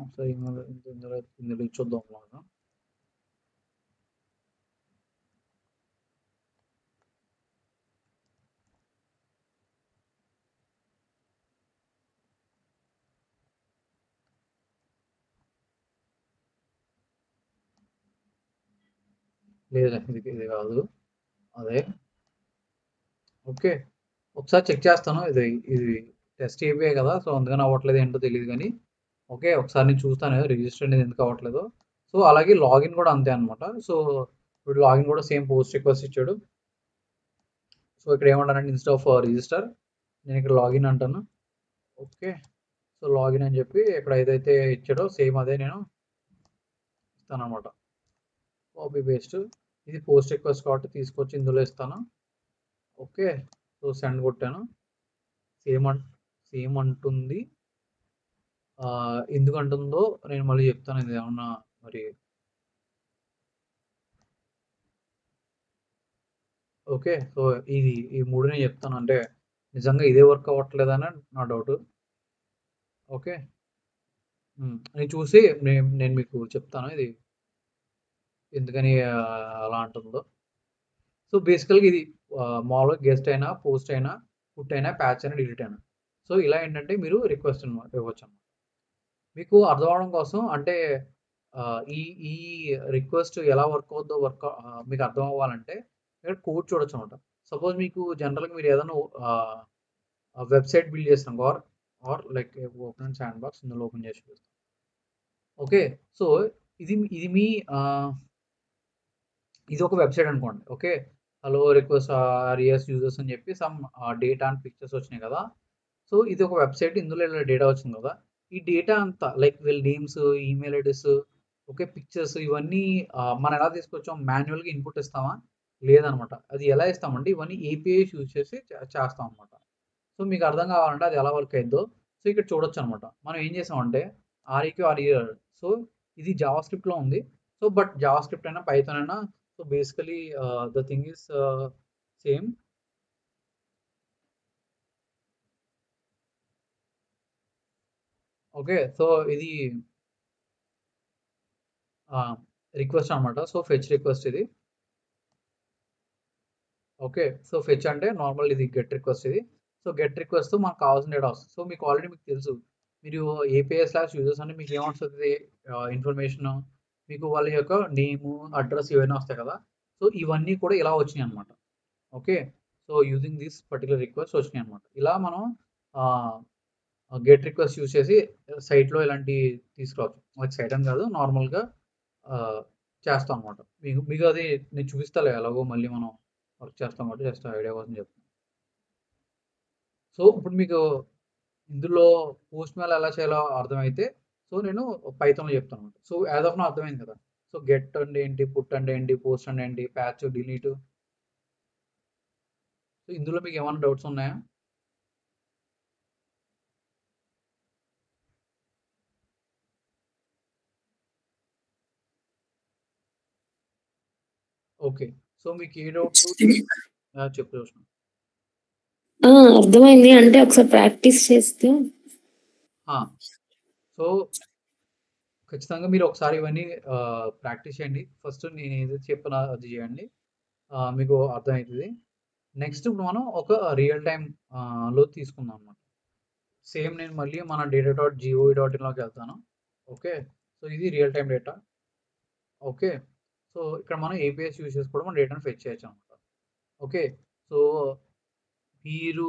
ఒకసారి ఇందులో చూద్దాం లాగా. లేదా ఇది కాదు, అదే. ఓకే, ఒకసారి చెక్ చేస్తాను. ఇది టెస్ట్ ఏపీఐ కదా, సో అందుకని అవ్వట్లేదు ఏంటో తెలియదు కానీ. ఓకే, ఒకసారి నేను చూస్తాను రిజిస్టర్ అనేది ఎందుకు అవ్వట్లేదు. సో అలాగే లాగిన్ కూడా అంతే అనమాట. సో ఇప్పుడు లాగిన్ కూడా సేమ్ పోస్ట్ రిక్వెస్ట్ ఇచ్చాడు. సో ఇక్కడ ఏమంటానంటే ఇన్స్టెడ్ ఆఫ్ రిజిస్టర్ నేను ఇక్కడ లాగిన్ అంటాను. ఓకే, సో లాగిన్ అని చెప్పి ఇక్కడ ఏదైతే ఇచ్చాడో సేమ్ అదే నేను ఇస్తాను అనమాట. కాపీ పేస్ట్, ఇది పోస్ట్ రిక్వెస్ట్ కాబట్టి తీసుకొచ్చి ఇందులో ఇస్తాను. ఓకే, సో సెండ్ కొట్టాను. సేమ్ అంటుంది. ఎందుకు అంటుందో నేను మళ్ళీ చెప్తాను. ఇది ఏమన్నా మరి ఓకే, సో ఈ మూడు నేను చెప్తాను. అంటే నిజంగా ఇదే వర్క్ అవ్వట్లేదని నా డౌట్. ఓకే, నేను చూసి నేను మీకు చెప్తాను ఇది ఎందుకని అలా అంటుందో. సో బేసికల్గా ఇది మామూలుగా గెస్ట్ అయినా, పోస్ట్ అయినా, పుట్ అయినా, ప్యాచ్ అయినా, డిలీట్ అయినా, సో ఇలా ఏంటంటే మీరు రిక్వెస్ట్ ఇవ్వచ్చు అన్నమాట. మీకు అర్థం అవడం కోసం అంటే ఈ ఈ రిక్వెస్ట్ ఎలా వర్క్ అవుతుందో మీకు అర్థం అవ్వాలంటే ఇక్కడ కోడ్ చూడొచ్చు అనమాట. సపోజ్ మీకు జనరల్గా మీరు ఏదైనా వెబ్సైట్ బిల్డ్ చేస్తాం or like open sandbox, ఇందులో ఓపెన్ చేసి చూస్తాం. ఓకే, సో ఇది ఇది మీ ఇది ఒక వెబ్సైట్ అనుకోండి. Okay, hello request RS users అని చెప్పి సమ్ డేటా అండ్ పిక్చర్స్ వచ్చినాయి కదా. సో ఇది ఒక వెబ్సైట్, ఇందులో ఇలా డేటా వచ్చింది కదా. ఈ డేటా అంతా లైక్ వీళ్ళ names, email IDs, okay, pictures, ఇవన్నీ మనం ఎలా తీసుకొచ్చాం? మాన్యువల్గా ఇన్పుట్ ఇస్తామా? లేదనమాట. అది ఎలా ఇస్తామంటే ఇవన్నీ ఏపీఐస్ యూజ్ చేసి చేస్తాం అనమాట. సో మీకు అర్థం కావాలంటే అది ఎలా వర్క్ అయిందో సో ఇక్కడ చూడొచ్చు అనమాట. మనం ఏం చేసామంటే ఆర్ఈఆర్, సో ఇది జావా స్క్రిప్ట్లో ఉంది. సో బట్ జావా స్క్రిప్ట్ అయినా, పైథాన్ అయినా, so basically the thing is same. Okay, so ఇది రిక్వెస్ట్ అనమాట. సో ఫెచ్ రిక్వెస్ట్ ఇది. ఓకే, సో ఫెచ్ అంటే నార్మల్, ఇది గెట్ రిక్వెస్ట్ ఇది. సో గెట్ రిక్వెస్ట్ మనకు కావాల్సిన డేటా వస్తుంది. సో మీకు ఆల్రెడీ మీకు తెలుసు, మీరు API/యూజర్స్ అంటే మీకు ఏమొస్తుంది? ఇన్ఫర్మేషన్, మీకు వాళ్ళ యొక్క నేము, అడ్రస్ ఇవన్నీ వస్తాయి కదా. సో ఇవన్నీ కూడా ఇలా వచ్చినాయి అనమాట. Okay, so using this particular request వచ్చినాయి అనమాట. ఇలా మనం గెట్ రిక్వెస్ట్ యూజ్ చేసి సైట్లో ఇలాంటి తీసుకురావచ్చు. అది సైట్ అని కాదు, నార్మల్గా చేస్తాం అనమాట. మీకు అది నేను చూపిస్తాలే ఎలాగో మళ్ళీ మనం వర్క్ చేస్తాం కాబట్టి జస్ట్ ఐడియా కోసం చెప్తాను. సో ఇప్పుడు మీకు ఇందులో పోస్ట్ మెయిల్ ఎలా చేయాలో అర్థమైతే సో నేను పైథాన్లో చెప్తాను అనమాట. సో యాజ్ ఆఫ్ నా అర్థమైంది కదా. సో గెట్ అంటే ఏంటి, పుట్ అంటే ఏంటి, పోస్ట్ అంటే ఏంటి, ప్యాచ్, డిలీట్. సో ఇందులో మీకు ఏమైనా డౌట్స్ ఉన్నాయా? ఓకే, సో మీకు ఏ డౌట్ చెప్పు చూసిన. అర్థమైంది. అంటే ఒకసారి ప్రాక్టీస్ చేస్తే సో ఖచ్చితంగా మీరు ఒకసారి ఇవన్నీ ప్రాక్టీస్ చేయండి. ఫస్ట్ నేను ఏదైతే చెప్పినా అది చేయండి, మీకు అర్థమవుతుంది. నెక్స్ట్ ఇప్పుడు మనం ఒక రియల్ టైంలో తీసుకుందాం అనమాట. సేమ్ నేను మళ్ళీ మన data.gov.in వెళ్తాను. ఓకే, సో ఇది real time data. Okay, so ఇక్కడ మనం APIs యూజ్ చేసి కూడా మన డేటాను ఫెచ్ చేయొచ్చు అనమాట. ఓకే, సో మీరు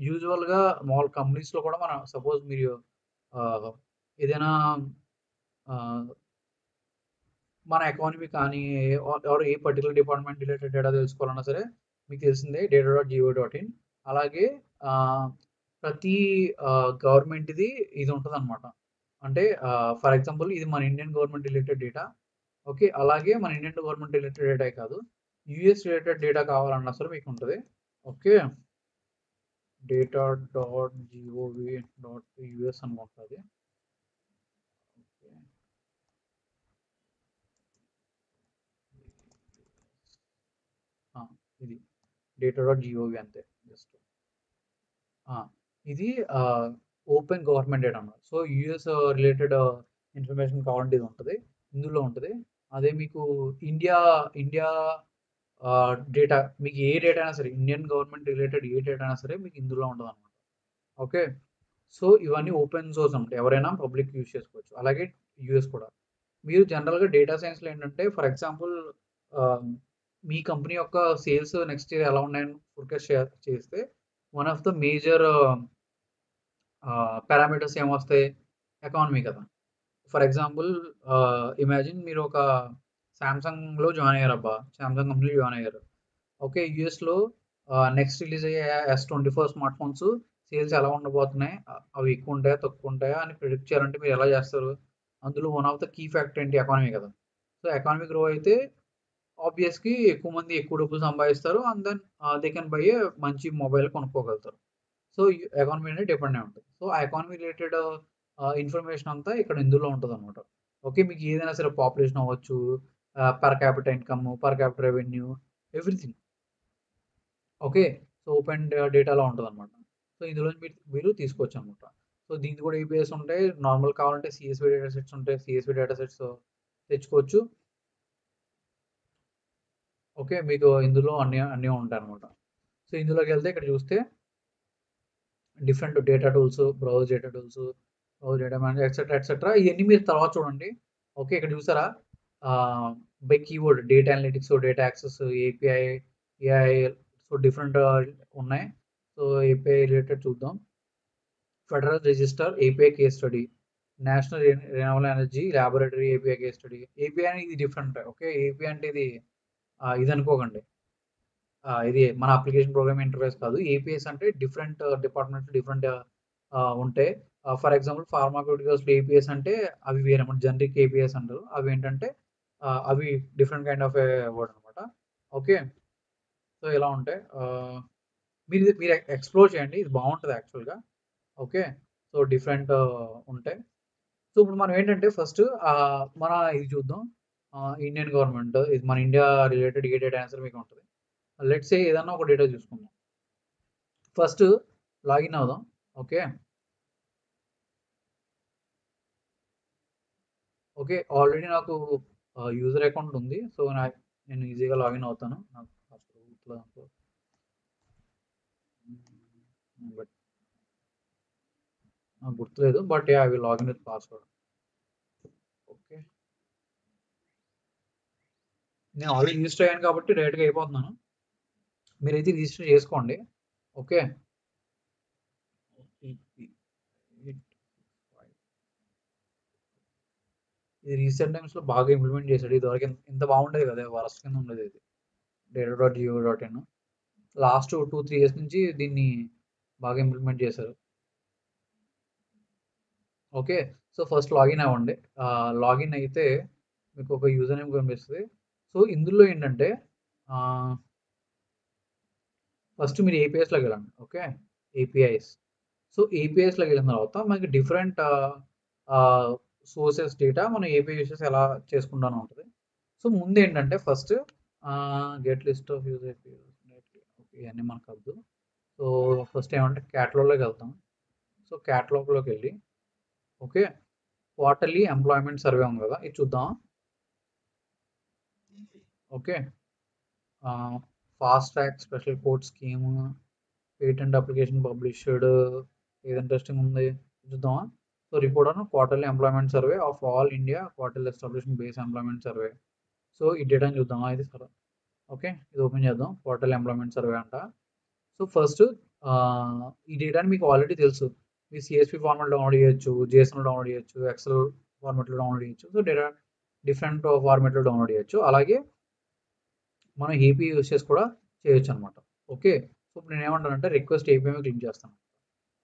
యూజువల్గా మామూలు కంపెనీస్లో కూడా మనం సపోజ్ మీరు ఏదైనా మన ఎకానమీ కానీ or a particular department related data తెలుసుకోవాలన్నా సరే మీకు తెలిసిందే data.gov.in. అలాగే ప్రతి గవర్నమెంట్ది ఇది ఉంటుంది అనమాట. అంటే ఫర్ ఎగ్జాంపుల్ ఇది మన Indian government related data. Okay, అలాగే మన ఇండియన్ గవర్నమెంట్ రిలేటెడ్ డేటా కాదు, యూఎస్ రిలేటెడ్ డేటా కావాలన్నా సరే మీకు ఉంటుంది. ఓకే, data.gov.us అనుకుంటుంది. ఇది data.gov అంతే. జస్ట్ ఇది ఓపెన్ గవర్నమెంట్ డేటా అన్నమాట. సో యూఎస్ రిలేటెడ్ ఇన్ఫర్మేషన్ కావాలంటే ఇది ఉంటుంది, ఇందులో ఉంటుంది. అదే మీకు ఇండియా డేటా, మీకు ఏ డేటా అయినా సరే, ఇండియన్ గవర్నమెంట్ రిలేటెడ్ ఏ డేటా అయినా సరే మీకు ఇందులో ఉంటుంది అనమాట. ఓకే, సో ఇవన్నీ ఓపెన్ సోర్స్ అనమాట, ఎవరైనా పబ్లిక్ యూజ్ చేసుకోవచ్చు. అలాగే యూఎస్ కూడా. మీరు జనరల్గా డేటా సైన్స్లో ఏంటంటే ఫర్ ఎగ్జాంపుల్ మీ కంపెనీ యొక్క సేల్స్ నెక్స్ట్ ఇయర్ ఎలా ఉన్నాయని ఫోర్కాస్ట్ చేస్తే one of the major parameters ఏమొస్తాయి? ఎకానమీ కదా. ఫర్ ఎగ్జాంపుల్ ఇమాజిన్ మీరు ఒక సామ్సంగ్లో జాయిన్ అయ్యారు అబ్బా, సామ్సంగ్ కంపెనీలో జాయిన్ అయ్యారు. ఓకే, యూఎస్లో నెక్స్ట్ రిలీజ్ అయ్యే S24 స్మార్ట్ ఫోన్స్ సేల్స్ ఎలా ఉండబోతున్నాయి, అవి ఎక్కువ ఉంటాయా తక్కువ ఉంటాయా అని ప్రిడిక్ట్ చేయాలంటే మీరు ఎలా చేస్తారు? అందులో one of the key factor ఏంటి? ఎకానమీ కదా. సో ఎకానమీ గ్రో అయితే ఆబ్వియస్‌గా ఎక్కువ మంది ఎక్కువ డబ్బులు సంపాదిస్తారు. And then they can buy a మంచి మొబైల్ కొనుక్కోగలుగుతారు. సో ఎకానమీ అనేది డిపెండ్ అయి ఉంటుంది. సో ఆ ఎకానమీ రిలేటెడ్ ఇన్ఫర్మేషన్ అంతా ఇక్కడ ఇందులో ఉంటదనమాట. ఓకే, మీకు ఏదైనా సరే పాపులేషన్ అవ్వచ్చు, per capita income, per capita revenue, everything. Okay, so open డేటాలో ఉంటదనమాట. సో ఇందులో మీరు తీసుకోవచ్చు అనమాట. సో దీనికి కూడా ఏపీఎస్ ఉంటాయి. నార్మల్ కావాలంటే సిఎస్వి డేటా సెట్స్ ఉంటాయి. సిఎస్వి డేటా సెట్స్ తెచ్చుకోవచ్చు. ఓకే, మీకు ఇందులో అన్నీ అన్నీ ఉంటాయన్నమాట. సో ఇందులోకి వెళ్తే ఇక్కడ చూస్తే different data tools, browse data tools, browse data manager, etcetera etcetera. ఇవన్నీ మీరు తర్వాత చూడండి. ఓకే, ఇక్కడ చూసారా by keyword data analytics, data access, API, AI. So different ఉన్నాయి. సో ఏపీఐ రిలేటెడ్ చూద్దాం. Federal register API case study, national renewable energy laboratory API case study. API అనేది ఇది డిఫరెంట్. ఓకే, ఏపీఐ అంటే ఇది అనుకోకండి. ఇది మన అప్లికేషన్ ప్రోగ్రామ్ ఇంటర్ఫేస్ కాదు. ఏపీఎస్ అంటే డిఫరెంట్ డిపార్ట్మెంట్ డిఫరెంట్ ఉంటాయి. ఫర్ ఎగ్జాంపుల్ ఫార్మాక్యూటికల్స్‌లో ఏపీఎస్ అంటే అవి వేరే, మన జనరిక్ ఏపీఎస్ అంటారు. అవి ఏంటంటే అవి డిఫరెంట్ కైండ్ ఆఫ్ వర్డ్ అనమాట. ఓకే, సో ఇలా ఉంటాయి. మీరు ఎక్స్‌ప్లోర్ చేయండి. ఇది బాగుంటది యాక్చువల్‌గా. ఓకే, సో డిఫరెంట్ ఉంటాయి. సో ఇప్పుడు మనం ఏంటంటే ఫస్ట్ మన ఇది చూద్దాం. ఇండియన్ గవర్నమెంట్, ఇది మన ఇండియా రిలేటెడ్ ఏ డేటా ఆన్సర్ మీకు ఉంటది. లెట్స్ సే ఏదన్నా ఒక డేటా చూసుకుందాం. ఫస్ట్ లాగిన్ అవుదాం. ఓకే, ఓకే, ఆల్రెడీ నాకు యూజర్ అకౌంట్ ఉంది. సో నేను ఈజీగా లాగిన్ అవుతాను. నాకు దాంట్లో బట్ నాకు గుర్తులేదు. But I will login with password. Okay, నేను ఆల్రెడీ రిజిస్టర్ అయ్యాను కాబట్టి డైరెక్ట్గా అయిపోతున్నాను. మీరైతే రిజిస్టర్ చేసుకోండి. ఓకే, ఇది రీసెంట్ టైమ్స్లో బాగా ఇంప్లిమెంట్ చేశాడు. ఇదివరకు ఇంత బాగుండేది కదా, వరస్ట్ కింద ఉండేది ఇది data.gov.in. లాస్ట్ 2-3 ఇయర్స్ నుంచి దీన్ని బాగా ఇంప్లిమెంట్ చేశారు. ఓకే, సో ఫస్ట్ లాగిన్ అవ్వండి. లాగిన్ అయితే మీకు ఒక యూజర్ నేమ్ కనిపిస్తుంది. సో ఇందులో ఏంటంటే ఫస్ట్ మీరు ఏపీఎస్లోకి వెళ్ళండి. Okay, APIs. సో ఏపీఐస్లోకి వెళ్ళిన తర్వాత మనకి డిఫరెంట్ సోర్సెస్ డేటా మనం ఏపీఐ యూసెస్ ఎలా చేసుకుంటాను ఉంటుంది. సో ముందు ఏంటంటే first get list of use APIs. Okay, ఇవన్నీ మనకు వద్దు. సో ఫస్ట్ ఏమంటే క్యాటలాగ్లోకి వెళ్తాం. సో క్యాటలాగ్లోకి వెళ్ళి ఓకే, క్వార్టర్లీ ఎంప్లాయ్మెంట్ సర్వే ఉంది కదా, ఇది చూద్దాం. Okay, fast track special court scheme, patent application published, ఏది ఇంట్రెస్టింగ్ ఉంది చూద్దామా. So report on quarterly employment survey of all India quarterly establishment base employment survey. So ఈ డేటాని చూద్దామా ఇది సరే. ఓకే, ఇది ఓపెన్ చేద్దాం. క్వార్టర్లీ ఎంప్లాయ్మెంట్ సర్వే అంట. సో ఫస్ట్ ఈ డేటాని మీకు ఆల్రెడీ తెలుసు. మీరు సిఎస్పి ఫార్మాట్ డౌన్లోడ్ చేయొచ్చు, జేసన్లో డౌన్లోడ్ చేయొచ్చు, ఎక్సెల్ ఫార్మాట్లో డౌన్లోడ్ చేయొచ్చు. సో డేటా డిఫరెంట్ ఫార్మాట్లో డౌన్లోడ్ చేయొచ్చు. అలాగే మనం ఏపీ యూస్ చేసి కూడా చేయొచ్చు అనమాట. ఓకే, సో ఇప్పుడు నేను ఏమంటానంటే రిక్వెస్ట్ ఏపీఐ క్లిక్ చేస్తాను.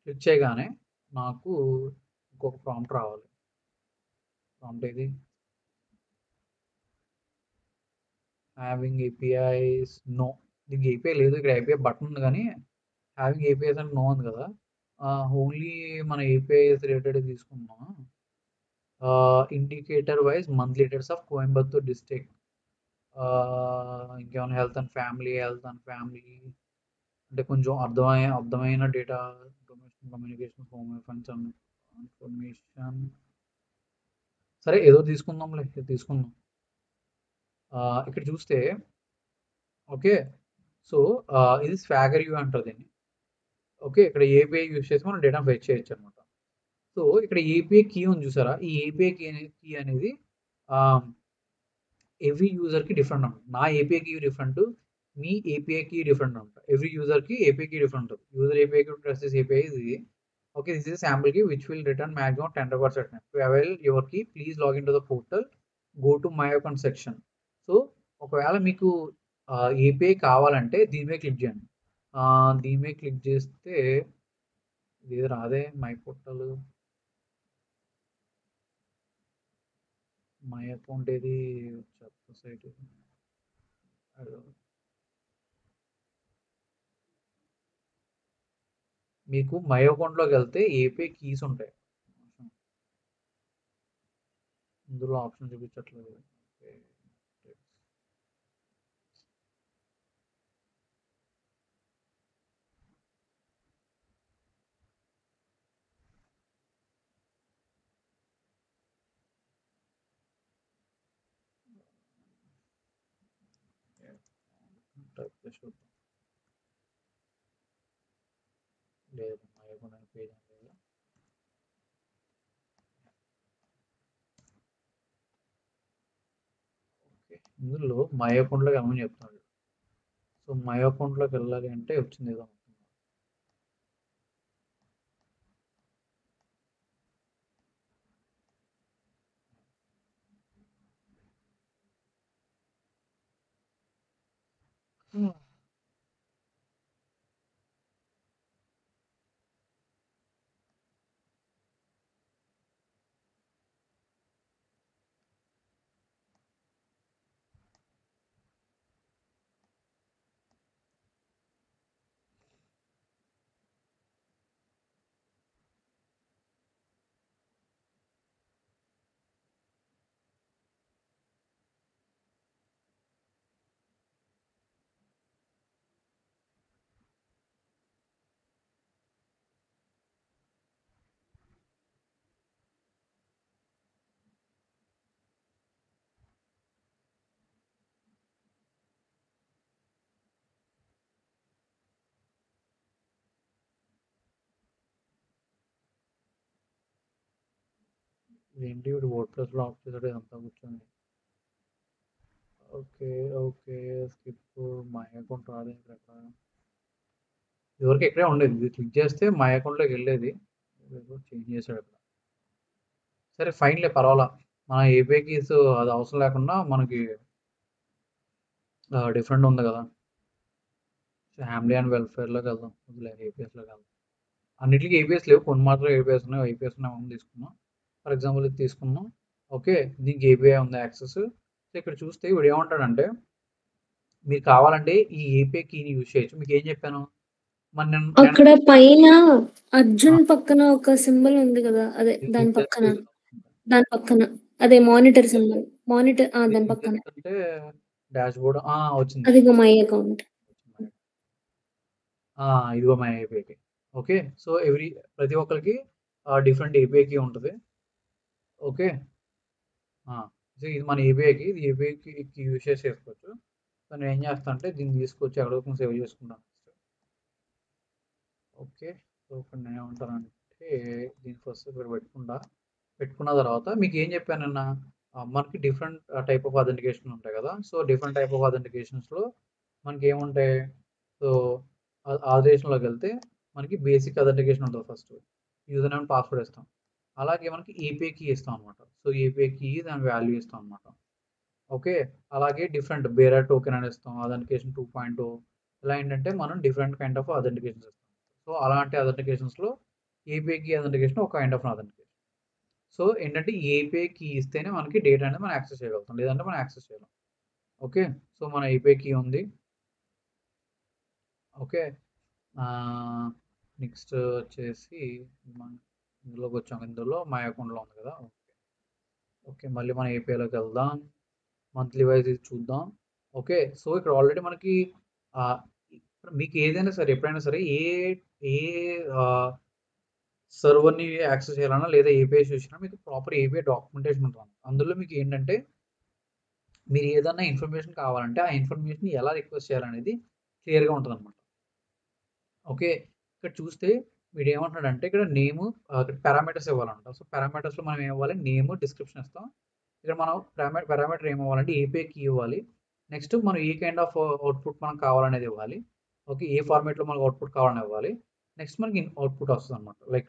క్లిక్ చేయగానే నాకు ఇంకొక ప్రాంప్ట్ రావాలి. ప్రాంప్ట్ ఇది హ్యావింగ్ ఏపీఐస్ నో. దీనికి ఏపీఐ లేదు, ఇక్కడ ఏపీఐ బటన్ ఉంది కానీ హ్యావింగ్ ఏపీఐస్ అంటే నో ఉంది కదా. ఓన్లీ మన ఏపీఐస్ రిలేటెడ్ తీసుకున్నాం. Indicator wise monthly dates of Coimbatore district. ఇంకేమైనా హెల్త్ అండ్ ఫ్యామిలీ అంటే కొంచెం అర్థమైన data, information, communication, home funds and information. సరే ఏదో తీసుకుందాంలే, ఇది తీసుకుందాం. ఇక్కడ చూస్తే ఓకే, సో ఇది స్వాగర్ యూ అంటారు దీన్ని. ఓకే, ఇక్కడ ఏపీఐ యూస్ చేసి మనం డేటా ఫెచ్ చేయొచ్చు అనమాట. సో ఇక్కడ ఏపీఐ కీ ఉంది చూసారా, ఈ ఏపీఐ కీ అనేది ఎవ్రీ యూజర్కి డిఫరెంట్ ఉంటుంది. నా ఏపీఐ కీ డిఫరెంట్, మీ ఏపీఐ కీ డిఫరెంట్ ఉంటుంది. ఎవ్రీ యూజర్కి ఏపీఐ కీ డిఫరెంట్ ఉంటుంది. User API key plus this API ఇది. Okay, this is a sample key which will return maximum 10 records at time. To avail your key, please log into the portal. Go to My Account section. So ఒకవేళ మీకు ఏపీఐ కావాలంటే దీని మీద క్లిక్ చేయండి. దీని మీద క్లిక్ చేస్తే ఇది రాదే మై పోర్టల్, మై అకౌంట్ ఏది చెత్త సైట్ ఇది. మీకు మై అకౌంట్లోకి వెళ్తే ఏపీఐ కీస్ ఉంటాయి. ఇందులో ఆప్షన్ చూపించట్లేదు. లేదు మై అకౌంట్ అనే పేజ్ లేదు. ఓకే, ఇందులో మై అకౌంట్లోకి వెళ్ళమని చెప్తున్నాడు. సో మై అకౌంట్లోకి వెళ్ళాలి అంటే వచ్చింది ఏదో. ఏంటి వీడు వర్డ్ ప్లస్లో ఆఫ్ చేసాడు ఇదంతా కూర్చొని. Okay okay, skip my account రాలేదు ఇక్కడ. ఇదివరకు ఇక్కడే ఉండేది, ఇది క్లిక్ చేస్తే మై అకౌంట్లోకి వెళ్ళేది, చేంజ్ చేశాడు అక్కడ. సరే ఫైన్లే, పర్వాలా. మన ఏపీఐ కీస్ అది అవసరం లేకుండా మనకి డిఫరెంట్ ఉంది కదా. ఫ్యామిలీ అండ్ వెల్ఫేర్లోకి వెళ్దాం, వదిలే ఏపీఎస్లోకి వెళ్దాం. అన్నిటికీ ఏపీఎస్ లేవు, కొన్ని మాత్రం ఏపీఎస్ ఉన్నాయి. ఏపీఎస్ ఉన్నాయి తీసుకున్నాం. ఫర్ ఎగ్జాంపుల్ ఇది తీసుకున్నాం. ఓకే, దీనికి ఏపీఐ ఉంది యాక్సెస్. సో ఇక్కడ చూస్తే వీడు ఏమంటాడంటే మీరు కావాలంటే ఈ ఏపీఐ కీని యూజ్ చేయొచ్చు. మీకు ఏం చెప్పాను మరి నేను అక్కడ పైన అర్జున్ పక్కన ఒక సింబల్ ఉంది కదా, అదే దాని పక్కన అదే మానిటర్ సింబల్, మానిటర్ దాని పక్కన అంటే డాష్ బోర్డ్ వచ్చింది. అదిగో మై అకౌంట్, ఇదిగో మై ఏపీఐకి. ఓకే, సో ప్రతి ఒక్కరికి డిఫరెంట్ ఏపీఐకి ఉంటుంది. ఓకే, సో ఇది మన ఏపీఐకి, ఇది ఏపీఐకి యూజ్ చేసి చేసుకోవచ్చు. సో నేను ఏం చేస్తాను అంటే దీన్ని తీసుకొచ్చి ఎక్కడో సేవ్ చేసుకుంటాను. ఓకే, సో ఇక్కడ నేను ఏమంటానంటే దీన్ని ఫస్ట్ ఇక్కడ పెట్టుకున్న తర్వాత మీకు ఏం చెప్పానన్నా, మనకి డిఫరెంట్ టైప్ ఆఫ్ అథెంటికేషన్ ఉంటాయి కదా. సో డిఫరెంట్ టైప్ ఆఫ్ అథెంటికేషన్స్లో మనకి ఏముంటాయి, సో ఆథరైజేషన్లోకి వెళ్తే మనకి బేసిక్ అథెంటికేషన్ ఉంటుంది. ఫస్ట్ యూజర్ నేమ్ పాస్వర్డ్ ఇస్తాం, అలాగే మనకి ఏపీఐ కీ ఇస్తాం అనమాట. సో ఏపీఐ కీ దాని వాల్యూ ఇస్తాం అనమాట. ఓకే, అలాగే డిఫరెంట్ బేరా టోకెన్ అని ఇస్తాం, అథెంటికేషన్ 2.0. ఇలా ఏంటంటే మనం డిఫరెంట్ కైండ్ ఆఫ్ అథెంటికేషన్స్ ఇస్తాం. సో అలాంటి అథెంటికేషన్స్లో ఏపీఐ కీ అథెంటికేషన్ ఒక కైండ్ ఆఫ్ అథెంటికేషన్. సో ఏంటంటే ఏపీఐ కీ ఇస్తేనే మనకి డేటా అనేది మనం యాక్సెస్ చేయగలుగుతాం, లేదంటే మనం యాక్సెస్ చేయలేం. ఓకే, సో మన ఏపీఐ కీ ఉంది. ఓకే, నెక్స్ట్ వచ్చేసి ఇందులోకి వచ్చాం, ఇందులో మై అకౌంట్లో ఉంది కదా. ఓకే, మళ్ళీ మన ఏపీఐలోకి వెళ్దాం, మంత్లీ వైజ్ ఇది చూద్దాం. ఓకే, సో ఇక్కడ ఆల్రెడీ మనకి మీకు ఏదైనా సరే ఎప్పుడైనా సరే ఏ సర్వర్ని యాక్సెస్ చేయాలన్నా లేదా ఏపీఐ చూసినా మీకు ప్రాపర్ ఏపీఐ డాక్యుమెంటేషన్ ఉంటుంది. అందులో మీకు ఏంటంటే మీరు ఏదైనా ఇన్ఫర్మేషన్ కావాలంటే ఆ ఇన్ఫర్మేషన్ ఎలా రిక్వెస్ట్ చేయాలనేది క్లియర్గా ఉంటుంది అనమాట. ఓకే, ఇక్కడ చూస్తే వీడు ఏమంటున్నాడంటే ఇక్కడ నేమ్, ఇక్కడ పారామీటర్స్ ఇవ్వాలంట. సో పారామీటర్స్లో మనం ఏం ఇవ్వాలి, నేమ్, డిస్క్రిప్షన్ ఇస్తాం. ఇక్కడ మనం పారామీటర్ ఏం ఇవ్వాలంటే ఏపీఐ కీ ఇవ్వాలి. నెక్స్ట్ మనం ఏ కైండ్ ఆఫ్ అవుట్పుట్ మనకు కావాలనేది ఇవ్వాలి. ఓకే, ఏ ఫార్మేట్లో మనకు అవుట్పుట్ కావాలని ఇవ్వాలి. నెక్స్ట్ మనకి అవుట్పుట్ వస్తుంది అనమాట, లైక్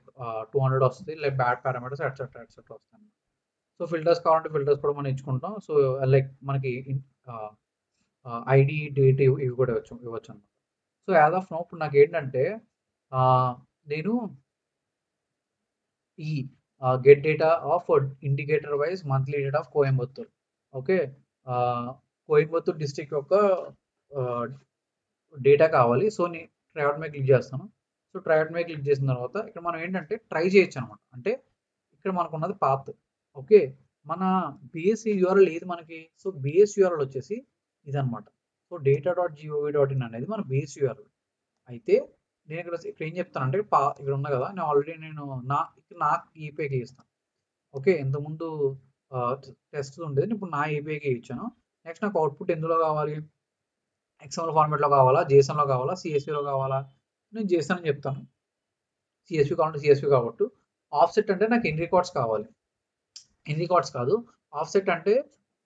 200 వస్తుంది, లైక్ బ్యాడ్ పారామీటర్స్ ఎట్సెట్రా వస్తుంది. సో ఫిల్టర్స్ కావాలంటే ఫిల్టర్స్ కూడా మనం ఇచ్చుకుంటాం. సో లైక్ మనకి ఐడి, డేట్ ఇవి కూడా ఇవ్వచ్చు అనమాట. సో యాజ్ ఆఫ్ నౌ ఇప్పుడు నాకు ఏంటంటే నేను ఈ get data of indicator wise monthly data of Coimbatore. Okay, Coimbatore district యొక్క డేటా కావాలి. సో నేను ట్రైఅవుట్ మీద క్లిక్ చేస్తాను. సో ట్రైఅవుట్ మీద క్లిక్ చేసిన తర్వాత ఇక్కడ మనం ఏంటంటే ట్రై చేయొచ్చు అనమాట. అంటే ఇక్కడ మనకు ఉన్నది పాత్. ఓకే, మన బేస్ యూఆర్ఎల్ ఏది మనకి? సో బేస్ యూఆర్ఎల్ వచ్చేసి ఇదనమాట. సో data.gov.in అనేది మన బేస్ యూఆర్ఎల్. అయితే నేను ఇక్కడ ఏం చెప్తానంటే ఇక్కడ ఉంది కదా, నేను ఆల్రెడీ నా ఏపీఐకి ఇస్తాను. ఓకే, ఇంతకుముందు టెస్ట్ ఉండేది, ఇప్పుడు నా ఏపీఐకి ఇచ్చాను. నెక్స్ట్ నాకు అవుట్పుట్ ఎందులో కావాలి? ఎక్స్ఎంఎల్ ఫార్మాట్లో కావాలా, జేసన్లో కావాలా, సిఎస్విలో కావాలా? నేను జేసన్ అని చెప్తాను. సిఎస్వి కావాలంటే సిఎస్వి కాబట్టి. ఆఫ్సెట్ అంటే నాకు ఎన్ని రికార్డ్స్ కావాలి? ఎన్ని రికార్డ్స్ కాదు, ఆఫ్సెట్ అంటే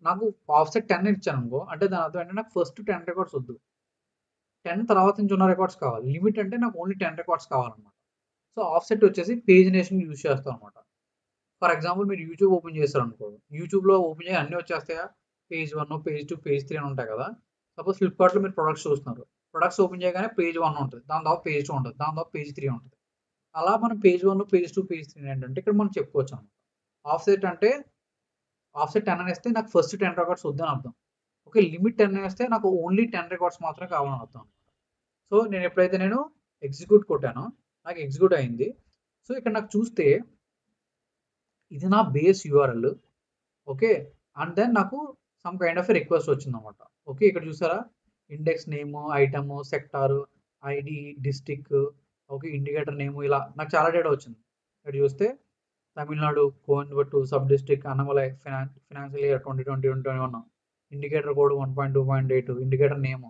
నాకు ఆఫ్సెట్ 10 ఇచ్చాను అనుకో, అంటే దాని అర్థం ఏంటంటే నాకు ఫస్ట్ 10 రికార్డ్స్ వద్దు, 10 తర్వాత నుంచి ఉన్న రికార్డ్స్ కావాలి. లిమిట్ అంటే నాకు ఓన్లీ 10 రికార్డ్స్ కావాలన్నమాట. సో ఆఫ్సెట్ వచ్చేసి పేజ్ నేషన్ యూజ్ చేస్తాం అనమాట. ఫర్ ఎగ్జాంపుల్ మీరు యూట్యూబ్ ఓపెన్ చేస్తారు అనుకో, యూట్యూబ్లో ఓపెన్ చేసి అన్నీ వచ్చేస్తాయా? పేజ్ 1, పేజ్ 2, పేజ్ 3 అని ఉంటాయి కదా. సపోజ్ ఫ్లిప్కార్ట్లో మీరు ప్రొడక్ట్స్ చూస్తున్నారు, ప్రొడక్ట్స్ ఓపెన్ చేయగానే పేజ్ 1 ఉంటుంది, దాని తర్వాత పేజ్ 2 ఉంటుంది, దాని తర్వాత పేజ్ 3 ఉంటుంది. అలా మనం పేజ్ 1, పేజ్ 2, పేజ్ 3 ఏంటంటే ఇక్కడ మనం చెప్పుకోవచ్చు అనమాట. ఆఫ్సెట్ అంటే ఆఫ్సెట్ 10 అనేస్తే నాకు ఫస్ట్ 10 రికార్డ్స్ వద్దని అర్థం. ఓకే, లిమిట్ 10 అనేస్తే నాకు ఓన్లీ 10 రికార్డ్స్ మాత్రమే కావాలని అర్థం. సో నేను ఎప్పుడైతే నేను ఎగ్జిక్యూట్ కొట్టానో నాకు ఎగ్జిక్యూట్ అయింది. సో ఇక్కడ నాకు చూస్తే ఇది నా base URL. Okay, and then నాకు సమ్ కైండ్ ఆఫ్ రిక్వెస్ట్ వచ్చింది అనమాట. ఓకే, ఇక్కడ చూసారా, index name, item, sector, ID, district, okay, indicator name, ఇలా నాకు చాలా డేటా వచ్చింది. ఇక్కడ చూస్తే Tamil Nadu, Coimbatore sub district, Annamalai, financial year 2020-2021, indicator code 1.2.8, indicator name,